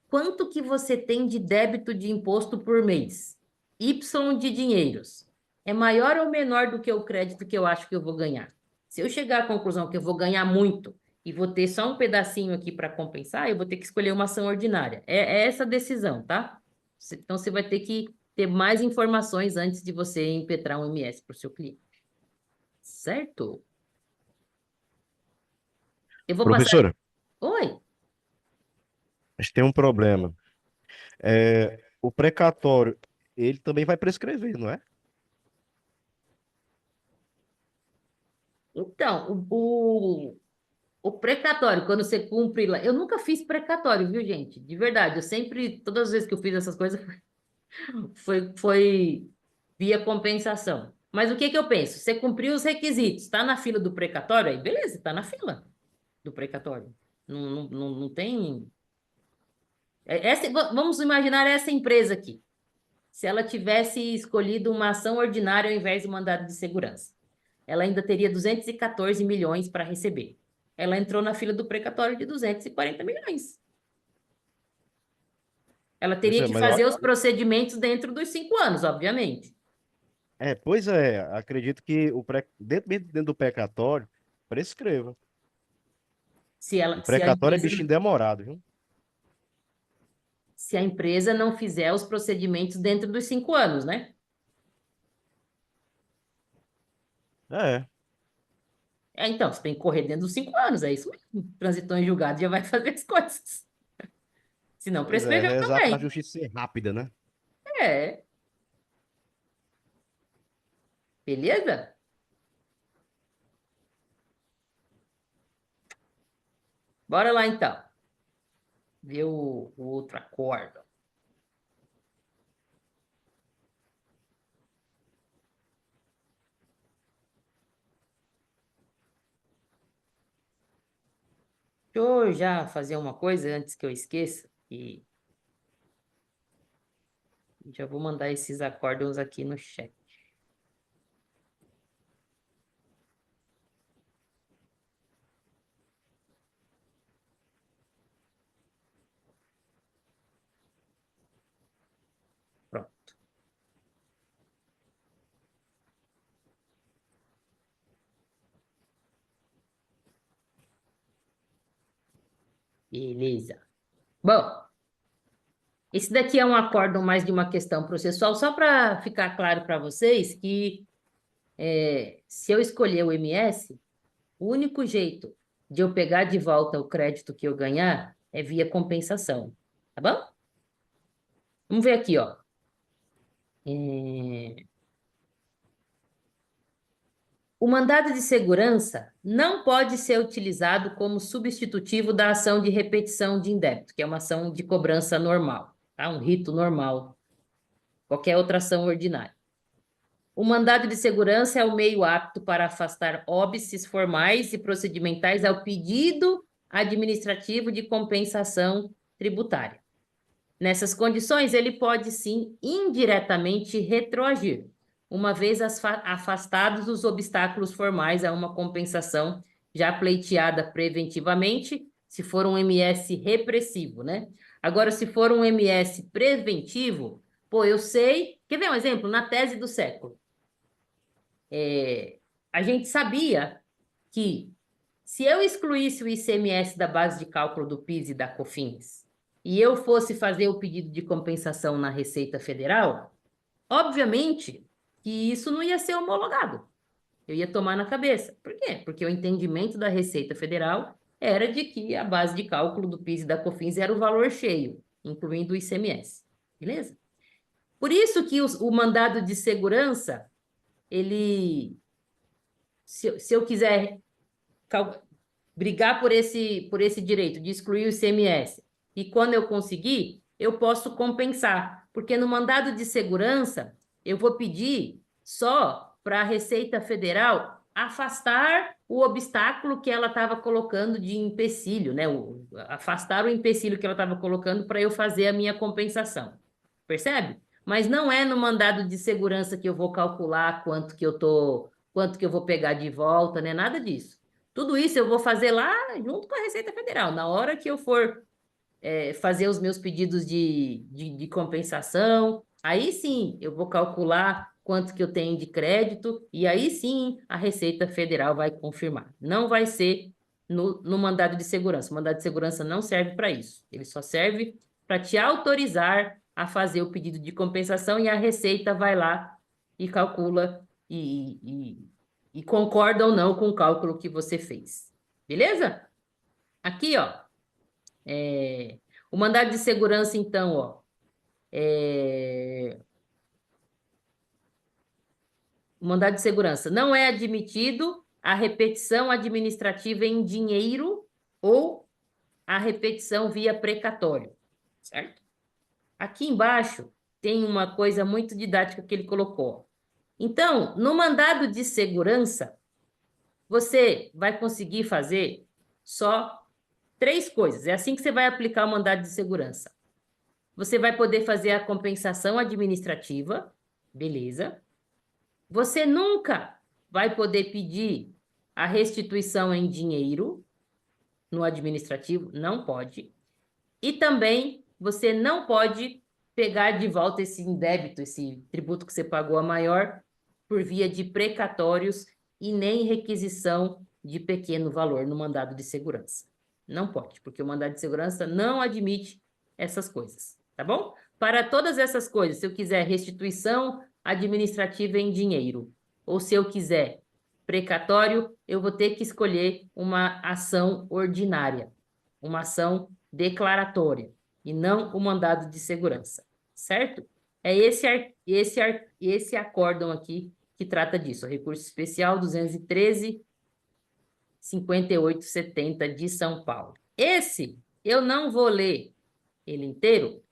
Speaker 1: quanto que você tem de débito de imposto por mês? Y de dinheiros. É maior ou menor do que o crédito que eu acho que eu vou ganhar? Se eu chegar à conclusão que eu vou ganhar muito e vou ter só um pedacinho aqui para compensar, eu vou ter que escolher uma ação ordinária. É essa a decisão, tá? Então você vai ter que ter mais informações antes de você impetrar um MS para o seu cliente. Certo? Eu vou passar.
Speaker 4: Professora,
Speaker 1: Oi.
Speaker 4: a gente tem um problema. O precatório, ele também vai prescrever, não é?
Speaker 1: Então, o precatório, quando você cumpre lá. Eu nunca fiz precatório, viu, gente? De verdade. Eu sempre, todas as vezes que eu fiz essas coisas, foi via compensação. Mas o que que eu penso? Você cumpriu os requisitos, está na fila do precatório, aí beleza, está na fila do precatório. Não tem. Vamos imaginar essa empresa aqui. Se ela tivesse escolhido uma ação ordinária ao invés do mandado de segurança, ela ainda teria 214 milhões para receber. Ela entrou na fila do precatório de 240 milhões. Ela
Speaker 4: Pois
Speaker 1: teria
Speaker 4: é,
Speaker 1: que
Speaker 4: mas eu,
Speaker 1: fazer os procedimentos dentro dos 5 anos, obviamente.
Speaker 4: pois é, acredito que dentro do precatório, prescreva. E
Speaker 1: Se a
Speaker 4: precatório é
Speaker 1: empresa,
Speaker 4: bichinho demorado, viu?
Speaker 1: se a empresa não fizer os procedimentos dentro dos 5 anos, né?
Speaker 4: É,
Speaker 1: Então, você tem que correr dentro dos 5 anos, é isso mesmo. Transitou em julgado, já vai fazer as coisas. Se não,
Speaker 4: pois é,
Speaker 1: prescreveu
Speaker 4: rezar pra
Speaker 1: também.
Speaker 4: justiça ser rápida, né?
Speaker 1: É, beleza? Bora lá, então. Ver o outro acórdão. Deixa eu já fazer uma coisa antes que eu esqueça. E já vou mandar esses acórdãos aqui no chat. Pronto. Beleza. Bom, esse daqui é um acórdão mais de uma questão processual, só para ficar claro para vocês que se eu escolher o MS, o único jeito de eu pegar de volta o crédito que eu ganhar é via compensação, tá bom? Vamos ver aqui, ó. O mandado de segurança não pode ser utilizado como substitutivo da ação de repetição de indébito, que é uma ação de cobrança normal, tá? Um rito normal, qualquer outra ação ordinária. O mandado de segurança é o meio apto para afastar óbices formais e procedimentais ao pedido administrativo de compensação tributária. Nessas condições, ele pode, sim, indiretamente retroagir, uma vez afastados os obstáculos formais a uma compensação já pleiteada preventivamente, se for um MS repressivo, né? Agora, se for um MS preventivo, pô, eu sei... Quer ver um exemplo? Na tese do século. A gente sabia que se eu excluísse o ICMS da base de cálculo do PIS e da COFINS e eu fosse fazer o pedido de compensação na Receita Federal, obviamente que isso não ia ser homologado. Eu ia tomar na cabeça. Por quê? Porque o entendimento da Receita Federal era de que a base de cálculo do PIS e da COFINS era o valor cheio, incluindo o ICMS. Beleza? Por isso que o mandado de segurança, ele... Se eu quiser brigar por esse direito de excluir o ICMS, e quando eu conseguir, eu posso compensar, porque no mandado de segurança, eu vou pedir só para a Receita Federal afastar o obstáculo que ela estava colocando de empecilho, né? Afastar o empecilho que ela estava colocando para eu fazer a minha compensação. Percebe? Mas não é no mandado de segurança que eu vou calcular quanto que eu vou pegar de volta, né? Nada disso. Tudo isso eu vou fazer lá junto com a Receita Federal. Na hora que eu for fazer os meus pedidos de compensação, aí sim eu vou calcular quanto que eu tenho de crédito e aí sim a Receita Federal vai confirmar. Não vai ser no mandado de segurança. O mandado de segurança não serve para isso. Ele só serve para te autorizar a fazer o pedido de compensação e a Receita vai lá e calcula e concorda ou não com o cálculo que você fez. Beleza? Aqui, ó, o mandado de segurança, então, ó, o mandado de segurança não é admitido a repetição administrativa em dinheiro ou a repetição via precatório, certo? Aqui embaixo tem uma coisa muito didática que ele colocou. Então, no mandado de segurança, você vai conseguir fazer só 3 coisas. É assim que você vai aplicar o mandado de segurança. Você vai poder fazer a compensação administrativa, beleza? Você nunca vai poder pedir a restituição em dinheiro no administrativo, não pode. E também você não pode pegar de volta esse indébito, esse tributo que você pagou a maior, por via de precatórios e nem requisição de pequeno valor no mandado de segurança. Não pode, porque o mandado de segurança não admite essas coisas, tá bom? Para todas essas coisas, se eu quiser restituição administrativa em dinheiro, ou se eu quiser precatório, eu vou ter que escolher uma ação ordinária, uma ação declaratória, e não o mandado de segurança, certo? É esse acórdão aqui que trata disso, o recurso especial 213 5870 de São Paulo. Esse, eu não vou ler ele inteiro,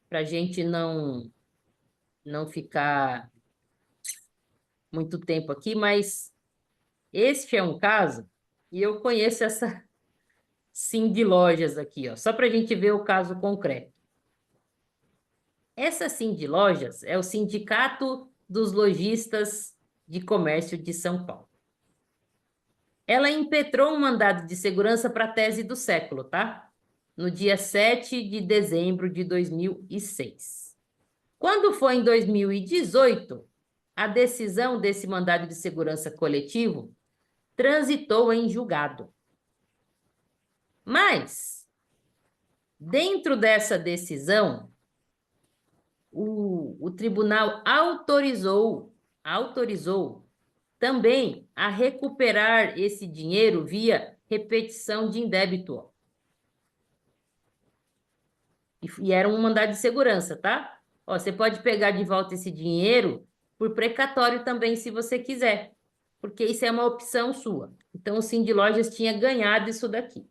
Speaker 1: para a gente não ficar muito tempo aqui, mas este é um caso, e eu conheço essa Cindy Lojas aqui, ó, só para a gente ver o caso concreto. Essa Cindy Lojas é o Sindicato dos Lojistas de Comércio de São Paulo. Ela impetrou um mandado de segurança para a tese do século, tá? No dia 7 de dezembro de 2006. Quando foi em 2018, a decisão desse mandado de segurança coletivo transitou em julgado. Mas, dentro dessa decisão, o tribunal autorizou também a recuperar esse dinheiro via repetição de indébito. Ó. E era um mandado de segurança, tá? Ó, você pode pegar de volta esse dinheiro por precatório também, se você quiser, porque isso é uma opção sua. Então, o Cindy Lojas tinha ganhado isso daqui.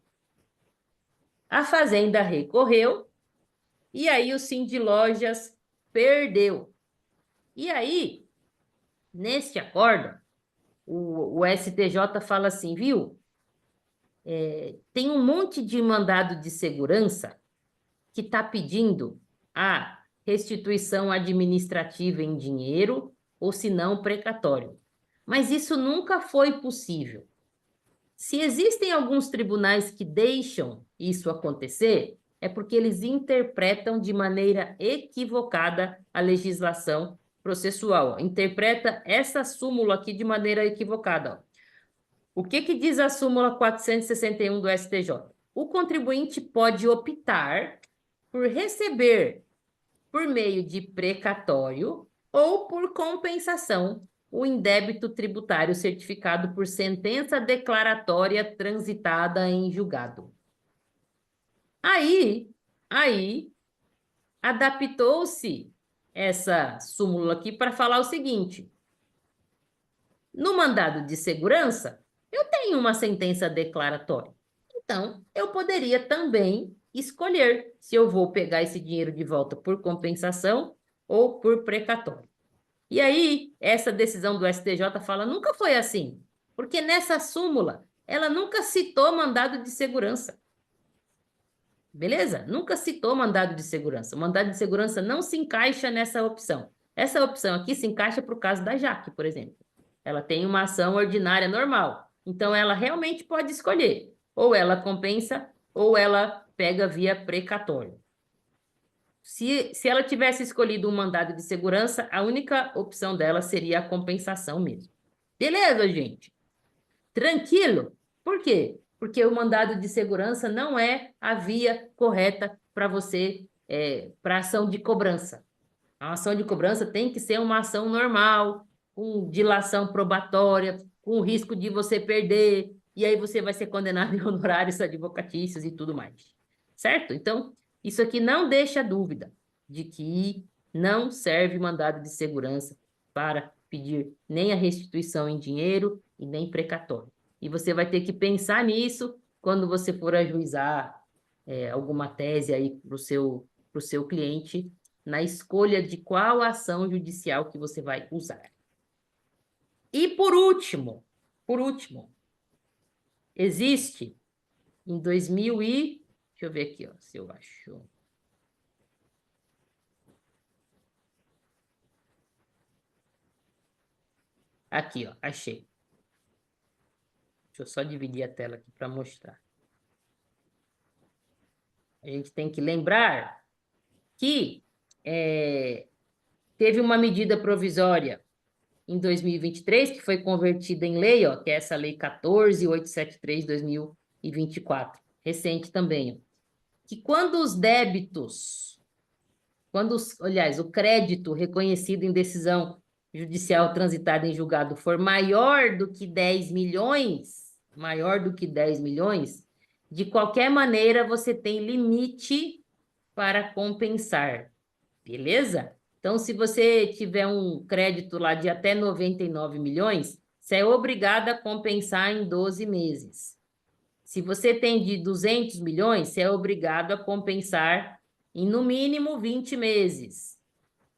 Speaker 1: A Fazenda recorreu, e aí o Cindy Lojas perdeu. E aí, neste acordo, o STJ fala assim, viu? Tem um monte de mandado de segurança que está pedindo a restituição administrativa em dinheiro ou, se não, precatório. Mas isso nunca foi possível. Se existem alguns tribunais que deixam isso acontecer, é porque eles interpretam de maneira equivocada a legislação processual. Interpreta essa súmula aqui de maneira equivocada. O que diz a súmula 461 do STJ? O contribuinte pode optar por receber, por meio de precatório ou por compensação, o indébito tributário certificado por sentença declaratória transitada em julgado. Aí adaptou-se essa súmula aqui para falar o seguinte: no mandado de segurança, eu tenho uma sentença declaratória. Então, eu poderia também escolher se eu vou pegar esse dinheiro de volta por compensação ou por precatório. E aí, essa decisão do STJ fala, nunca foi assim, porque nessa súmula, ela nunca citou mandado de segurança. Beleza? Nunca citou mandado de segurança. O mandado de segurança não se encaixa nessa opção. Essa opção aqui se encaixa para o caso da Jaque, por exemplo. Ela tem uma ação ordinária normal. Então, ela realmente pode escolher. Ou ela compensa, ou ela pega via precatório. Se ela tivesse escolhido um mandado de segurança, a única opção dela seria a compensação mesmo. Beleza, gente? Tranquilo? Por quê? Porque o mandado de segurança não é a via correta para você, para ação de cobrança. A ação de cobrança tem que ser uma ação normal, com dilação probatória, com o risco de você perder, e aí você vai ser condenado em honorários advocatícios e tudo mais. Certo? Então, isso aqui não deixa dúvida de que não serve mandado de segurança para pedir nem a restituição em dinheiro e nem precatório. E você vai ter que pensar nisso quando você for ajuizar alguma tese aí para o seu cliente, na escolha de qual ação judicial que você vai usar. E por último, existe em 2000 e... Deixa eu ver aqui, ó, se eu acho. Aqui, ó, achei. Deixa eu só dividir a tela aqui para mostrar. A gente tem que lembrar que teve uma medida provisória em 2023, que foi convertida em lei, ó, que é essa lei 14.873/2024, recente também, ó, que quando os débitos, aliás, o crédito reconhecido em decisão judicial transitada em julgado for maior do que 10 milhões, de qualquer maneira você tem limite para compensar, beleza? Então, se você tiver um crédito lá de até 99 milhões, você é obrigado a compensar em 12 meses. Se você tem de 200 milhões, você é obrigado a compensar em no mínimo 20 meses.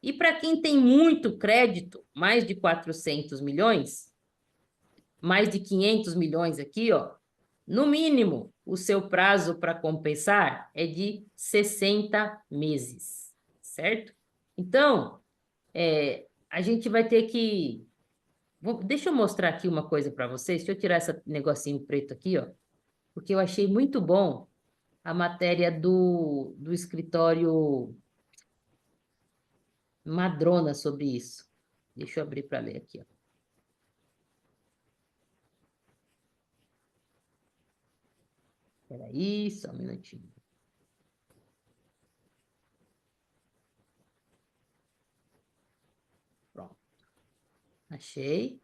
Speaker 1: E para quem tem muito crédito, mais de 400 milhões, mais de 500 milhões aqui, ó, no mínimo, o seu prazo para compensar é de 60 meses, certo? Então, a gente vai ter que... Deixa eu mostrar aqui uma coisa para vocês. Deixa eu tirar esse negocinho preto aqui, ó, porque eu achei muito bom a matéria do escritório Madrona sobre isso. Deixa eu abrir para ler aqui, ó. Espera aí, só um minutinho. Pronto. Achei.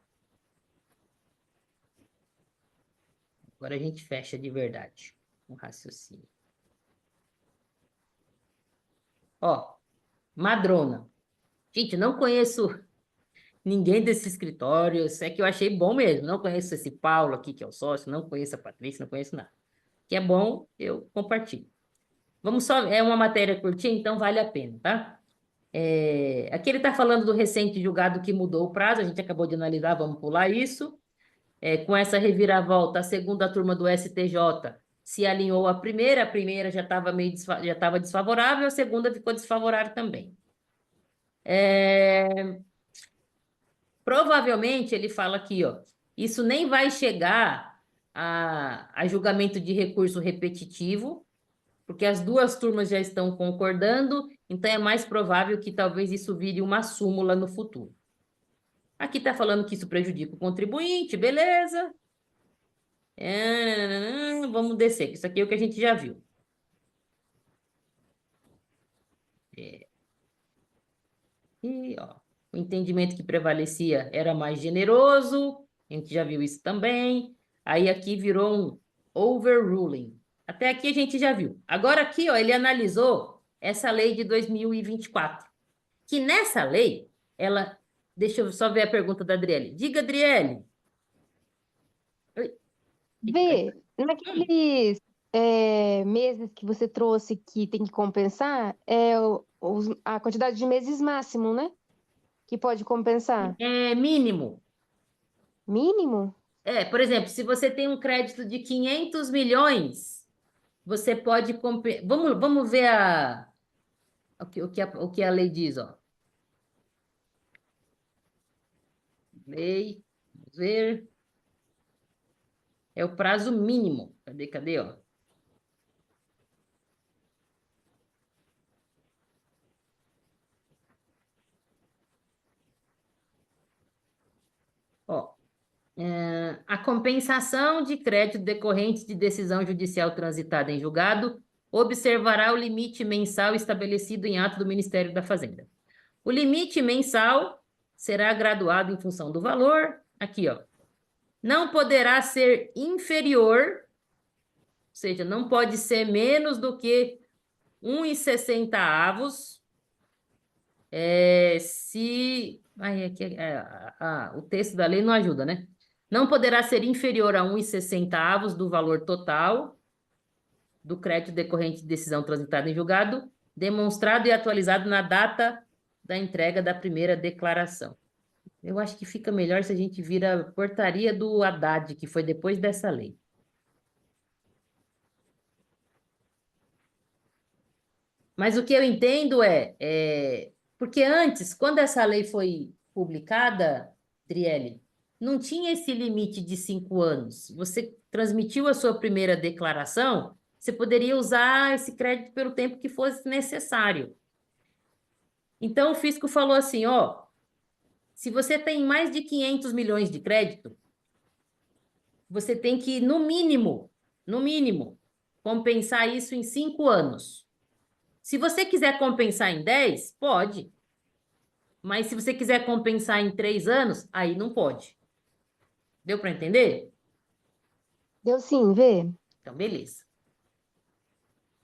Speaker 1: Agora a gente fecha de verdade o raciocínio. Ó, Madrona. Gente, não conheço ninguém desse escritório. É que eu achei bom mesmo. Não conheço esse Paulo aqui, que é o sócio. Não conheço a Patrícia, não conheço nada. Que é bom, eu compartilho. Vamos só... É uma matéria curtinha, então vale a pena, tá? Aqui ele está falando do recente julgado que mudou o prazo. A gente acabou de analisar, vamos pular isso. Com essa reviravolta, a segunda turma do STJ se alinhou à primeira. A primeira já estava já estava desfavorável, a segunda ficou desfavorável também. Provavelmente, ele fala aqui, ó, isso nem vai chegar a julgamento de recurso repetitivo, porque as duas turmas já estão concordando, então é mais provável que talvez isso vire uma súmula no futuro. Aqui está falando que isso prejudica o contribuinte, beleza. Vamos descer, que isso aqui é o que a gente já viu. E, ó, o entendimento que prevalecia era mais generoso, a gente já viu isso também. Aí aqui virou um overruling. Até aqui a gente já viu. Agora aqui, ó, ele analisou essa lei de 2024. Que nessa lei, ela... Deixa eu só ver a pergunta da Adriele. Diga, Adriele. Oi.
Speaker 5: Vê, naqueles meses que você trouxe que tem que compensar, a quantidade de meses máximo, né? Que pode compensar.
Speaker 1: É mínimo.
Speaker 5: Mínimo?
Speaker 1: Por exemplo, se você tem um crédito de 500 milhões, você pode... Vamos ver o que a lei diz, ó. Lei, vamos ver. É o prazo mínimo. Cadê, ó? Ó, a compensação de crédito decorrente de decisão judicial transitada em julgado observará o limite mensal estabelecido em ato do Ministério da Fazenda. O limite mensal será graduado em função do valor. Aqui, ó. Não poderá ser inferior, ou seja, não pode ser menos do que 1,60. Se... o texto da lei não ajuda, né? Não poderá ser inferior a 1,60 do valor total do crédito decorrente de decisão transitada em julgado, demonstrado e atualizado na data da entrega da primeira declaração. Eu acho que fica melhor se a gente vira a portaria do Haddad, que foi depois dessa lei. Mas o que eu entendo porque antes, quando essa lei foi publicada, Driele, não tinha esse limite de 5 anos. Você transmitiu a sua primeira declaração, você poderia usar esse crédito pelo tempo que fosse necessário. Então, o fisco falou assim, ó, se você tem mais de 500 milhões de crédito, você tem que, no mínimo, compensar isso em 5 anos. Se você quiser compensar em 10, pode. Mas se você quiser compensar em 3 anos, aí não pode. Deu para entender?
Speaker 5: Deu sim, Vê.
Speaker 1: Então, beleza.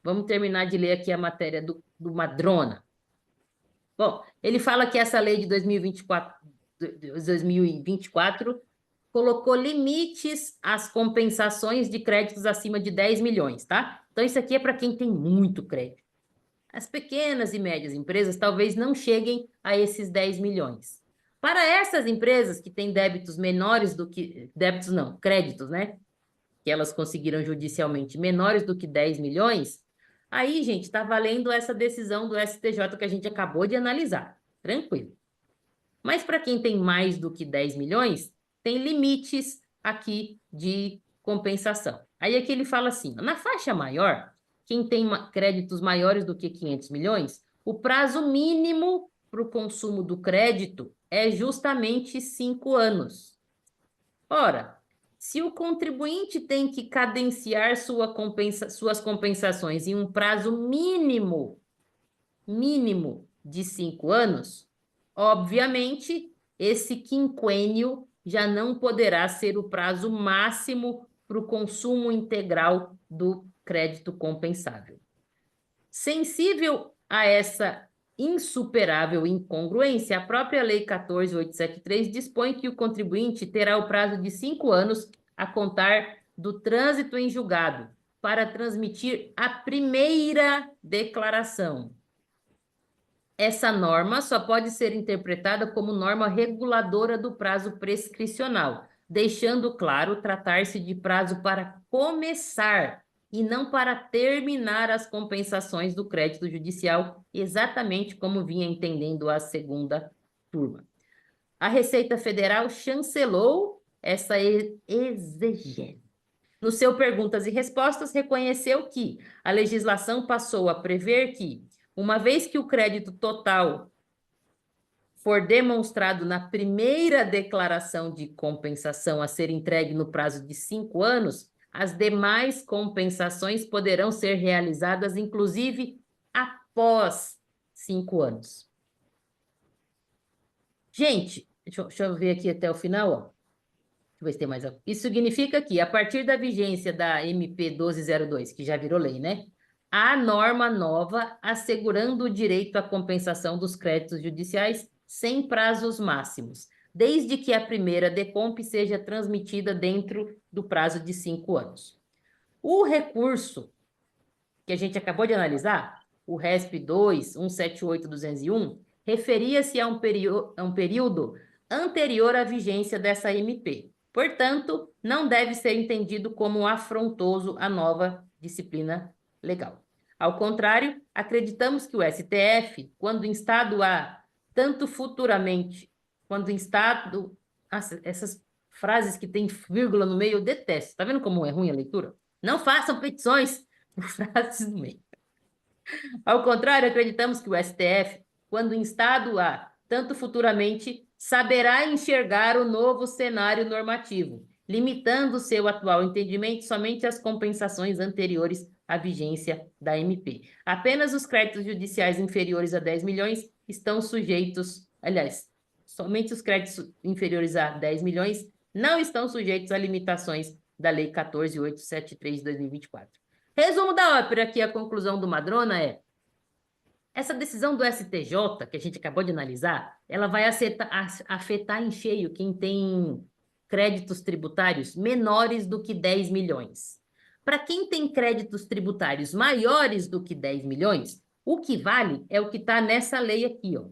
Speaker 1: Vamos terminar de ler aqui a matéria do Madrona. Bom, ele fala que essa lei de 2024 colocou limites às compensações de créditos acima de 10 milhões, tá? Então, isso aqui é para quem tem muito crédito. As pequenas e médias empresas talvez não cheguem a esses 10 milhões. Para essas empresas que têm débitos menores do que... Débitos não, créditos, né? Que elas conseguiram judicialmente menores do que 10 milhões, aí, gente, está valendo essa decisão do STJ que a gente acabou de analisar. Tranquilo. Mas para quem tem mais do que 10 milhões, tem limites aqui de compensação. Aí aqui ele fala assim, na faixa maior, quem tem créditos maiores do que 500 milhões, o prazo mínimo para o consumo do crédito é justamente 5 anos. Ora, se o contribuinte tem que cadenciar suas compensações em um prazo mínimo de 5 anos, obviamente, esse quinquênio já não poderá ser o prazo máximo para o consumo integral do crédito compensável. Sensível a essa insuperável incongruência, a própria Lei 14.873 dispõe que o contribuinte terá o prazo de 5 anos a contar do trânsito em julgado para transmitir a primeira declaração. Essa norma só pode ser interpretada como norma reguladora do prazo prescricional, deixando claro tratar-se de prazo para começar e não para terminar as compensações do crédito judicial, exatamente como vinha entendendo a segunda turma. A Receita Federal chancelou essa exegese. No seu Perguntas e Respostas, reconheceu que a legislação passou a prever que, uma vez que o crédito total for demonstrado na primeira declaração de compensação a ser entregue no prazo de 5 anos, as demais compensações poderão ser realizadas, inclusive, após 5 anos. Gente, deixa eu ver aqui até o final, ó. Deixa eu ver se tem mais algo. Isso significa que, a partir da vigência da MP 1202, que já virou lei, né? Há norma nova assegurando o direito à compensação dos créditos judiciais sem prazos máximos, desde que a primeira decomp seja transmitida dentro do prazo de 5 anos. O recurso que a gente acabou de analisar, o RESP 2, 178.201, referia-se a um período anterior à vigência dessa MP. Portanto, não deve ser entendido como afrontoso à nova disciplina legal. Ao contrário, acreditamos que o STF, quando instado a tanto futuramente, quando instado... Nossa, essas frases que tem vírgula no meio, eu detesto. Tá vendo como é ruim a leitura? Não façam petições por frases no meio. Ao contrário, acreditamos que o STF, quando instado a tanto futuramente, saberá enxergar o novo cenário normativo, limitando seu atual entendimento somente às compensações anteriores à vigência da MP. Apenas os créditos judiciais inferiores a 10 milhões estão sujeitos, aliás, somente os créditos inferiores a 10 milhões não estão sujeitos a limitações da Lei 14.873 de 2024. Resumo da ópera, aqui a conclusão do Madrona é: essa decisão do STJ, que a gente acabou de analisar, ela vai afetar em cheio quem tem créditos tributários menores do que 10 milhões. Para quem tem créditos tributários maiores do que 10 milhões, o que vale é o que está nessa lei aqui, ó.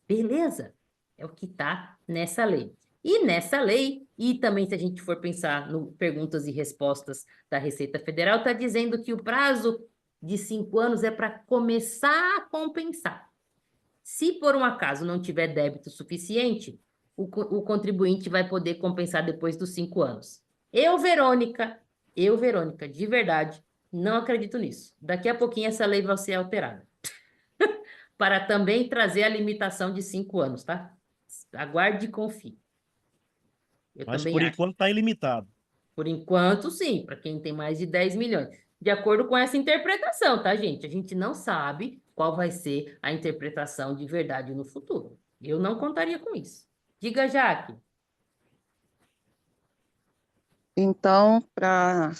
Speaker 1: Beleza? É o que está nessa lei. E nessa lei, e também se a gente for pensar no Perguntas e Respostas da Receita Federal, está dizendo que o prazo de 5 anos é para começar a compensar. Se por um acaso não tiver débito suficiente, o contribuinte vai poder compensar depois dos 5 anos. Eu, Verônica, de verdade, não acredito nisso. Daqui a pouquinho essa lei vai ser alterada. Para também trazer a limitação de 5 anos, tá? Aguarde e confie. Eu
Speaker 4: Mas
Speaker 1: também
Speaker 4: por
Speaker 1: acho.
Speaker 4: enquanto está ilimitado.
Speaker 1: Por enquanto, sim, para quem tem mais de 10 milhões. De acordo com essa interpretação, tá, gente? A gente não sabe qual vai ser a interpretação de verdade no futuro. Eu não contaria com isso. Diga, Jaque.
Speaker 2: Então, para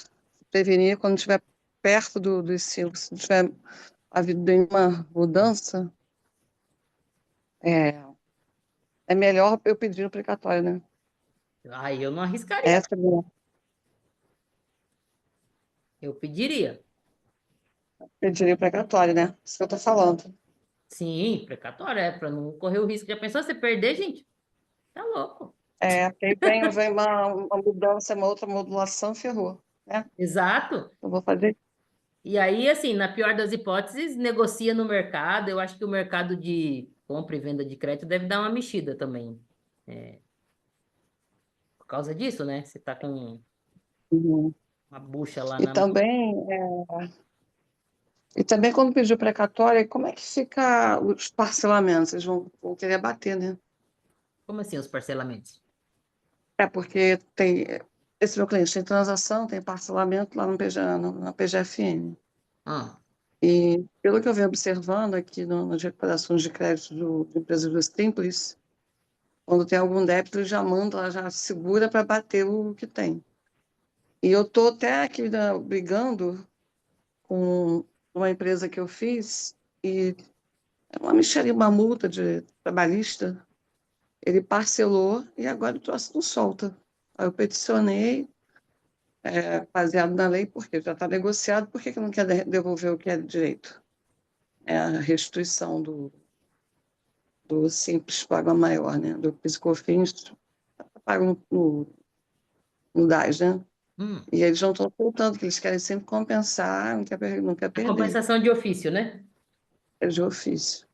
Speaker 2: prevenir, quando estiver perto dos 5, se não tiver havido nenhuma mudança, é melhor eu pedir o precatório, né?
Speaker 1: Aí eu não arriscaria,
Speaker 2: Essa é a minha
Speaker 1: eu pediria.
Speaker 2: pediria precatória, né? Isso que eu tô falando.
Speaker 1: Sim, precatório, é para não correr o risco. Já pensou você perder, gente? Tá louco.
Speaker 2: É, porque aí vem uma mudança, uma outra modulação, ferrou, né?
Speaker 1: Exato.
Speaker 2: Eu vou fazer.
Speaker 1: E aí, assim, na pior das hipóteses, negocia no mercado. Eu acho que o mercado de compra e venda de crédito deve dar uma mexida também. É, por causa disso, né? Você tá com
Speaker 2: Uhum.
Speaker 1: uma bucha lá
Speaker 2: E
Speaker 1: na mão.
Speaker 2: também, quando pediu precatória, como é que fica os parcelamentos? Eles vão querer bater, né?
Speaker 1: Como assim, os parcelamentos?
Speaker 2: É porque esse meu cliente tem transação, tem parcelamento lá no na PGFN.
Speaker 1: Ah,
Speaker 2: E pelo que eu venho observando aqui nas recuperações de crédito de empresas do Simples, quando tem algum débito, ele já manda, ela já segura para bater o que tem. E eu estou até aqui brigando com uma empresa que eu fiz, e é uma mixaria, uma multa de trabalhista. Ele parcelou e agora o troço não solta. Aí eu peticionei, baseado na lei, porque já está negociado, por que que não quer devolver o que é direito? É a restituição do Simples Paga Maior, né? Do PIS/COFINS, paga no DAS, né?
Speaker 1: hum.
Speaker 2: E eles não estão soltando, que eles querem sempre compensar, não quer
Speaker 1: A
Speaker 2: perder,
Speaker 1: compensação de ofício, né?
Speaker 2: é de ofício.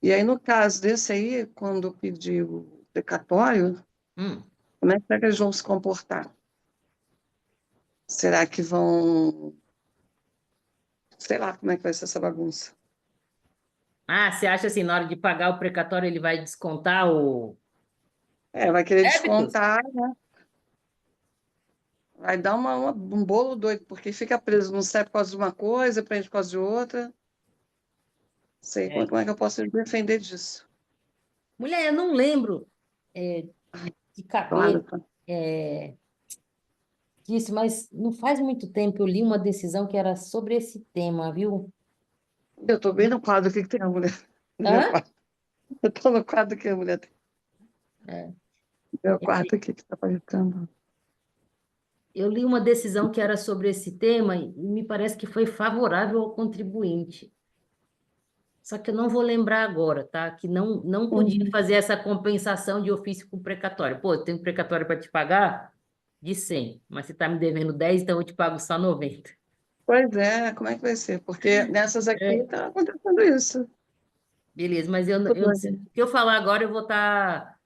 Speaker 2: E aí, no caso desse aí, quando pedir o precatório,
Speaker 1: Hum.
Speaker 2: como é que eles vão se comportar? Será que vão. Sei lá como é que vai ser essa bagunça.
Speaker 1: Ah, você acha assim, na hora de pagar o precatório, ele vai descontar o
Speaker 2: Vai querer
Speaker 1: débito?
Speaker 2: descontar, vai dar um bolo doido, porque fica preso, não sai por causa de uma coisa, prende por causa de outra. Sei
Speaker 1: É.
Speaker 2: como é que eu posso me defender disso.
Speaker 1: Mulher, eu não lembro é, de cabeça
Speaker 2: Claro, tá?
Speaker 1: disso, mas não faz muito tempo eu li uma decisão que era sobre esse tema, viu?
Speaker 2: Eu estou bem no quadro, o que que tem a mulher no meu
Speaker 1: Hã?
Speaker 2: quarto? Eu estou no quadro que a mulher tem.
Speaker 1: É.
Speaker 2: Meu quarto aqui que está aparecendo.
Speaker 1: Eu li uma decisão que era sobre esse tema e me parece que foi favorável ao contribuinte. Só que eu não vou lembrar agora, tá? Que não podia
Speaker 2: Uhum.
Speaker 1: fazer essa compensação de ofício com precatório. Pô, eu tenho precatório para te pagar de 100, mas você está me devendo 10, então eu te pago só 90.
Speaker 2: Pois é, como é que vai ser? Porque nessas aqui
Speaker 1: É,
Speaker 2: está acontecendo isso.
Speaker 1: beleza, mas
Speaker 2: Tudo
Speaker 1: eu não sei.
Speaker 2: bem.
Speaker 1: O que eu falar agora eu vou estar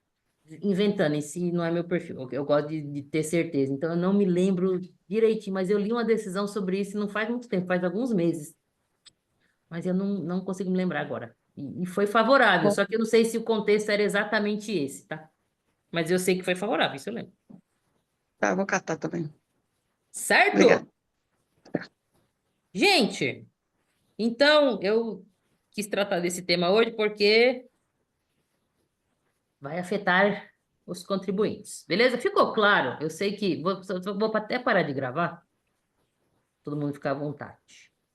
Speaker 1: inventando, esse não é meu perfil. Eu gosto de ter certeza. Então eu não me lembro direitinho, mas eu li uma decisão sobre isso não faz muito tempo, faz alguns meses. Mas eu não consigo me lembrar agora. E foi favorável,
Speaker 2: Bom,
Speaker 1: só que eu não sei se o contexto era exatamente esse, tá? Mas eu sei que foi favorável, isso eu lembro.
Speaker 2: tá, vou catar também.
Speaker 1: Certo?
Speaker 2: Obrigada.
Speaker 1: Gente, então eu quis tratar desse tema hoje porque vai afetar os contribuintes. Beleza? Ficou claro? Eu sei que vou até parar de gravar, todo mundo ficar à vontade.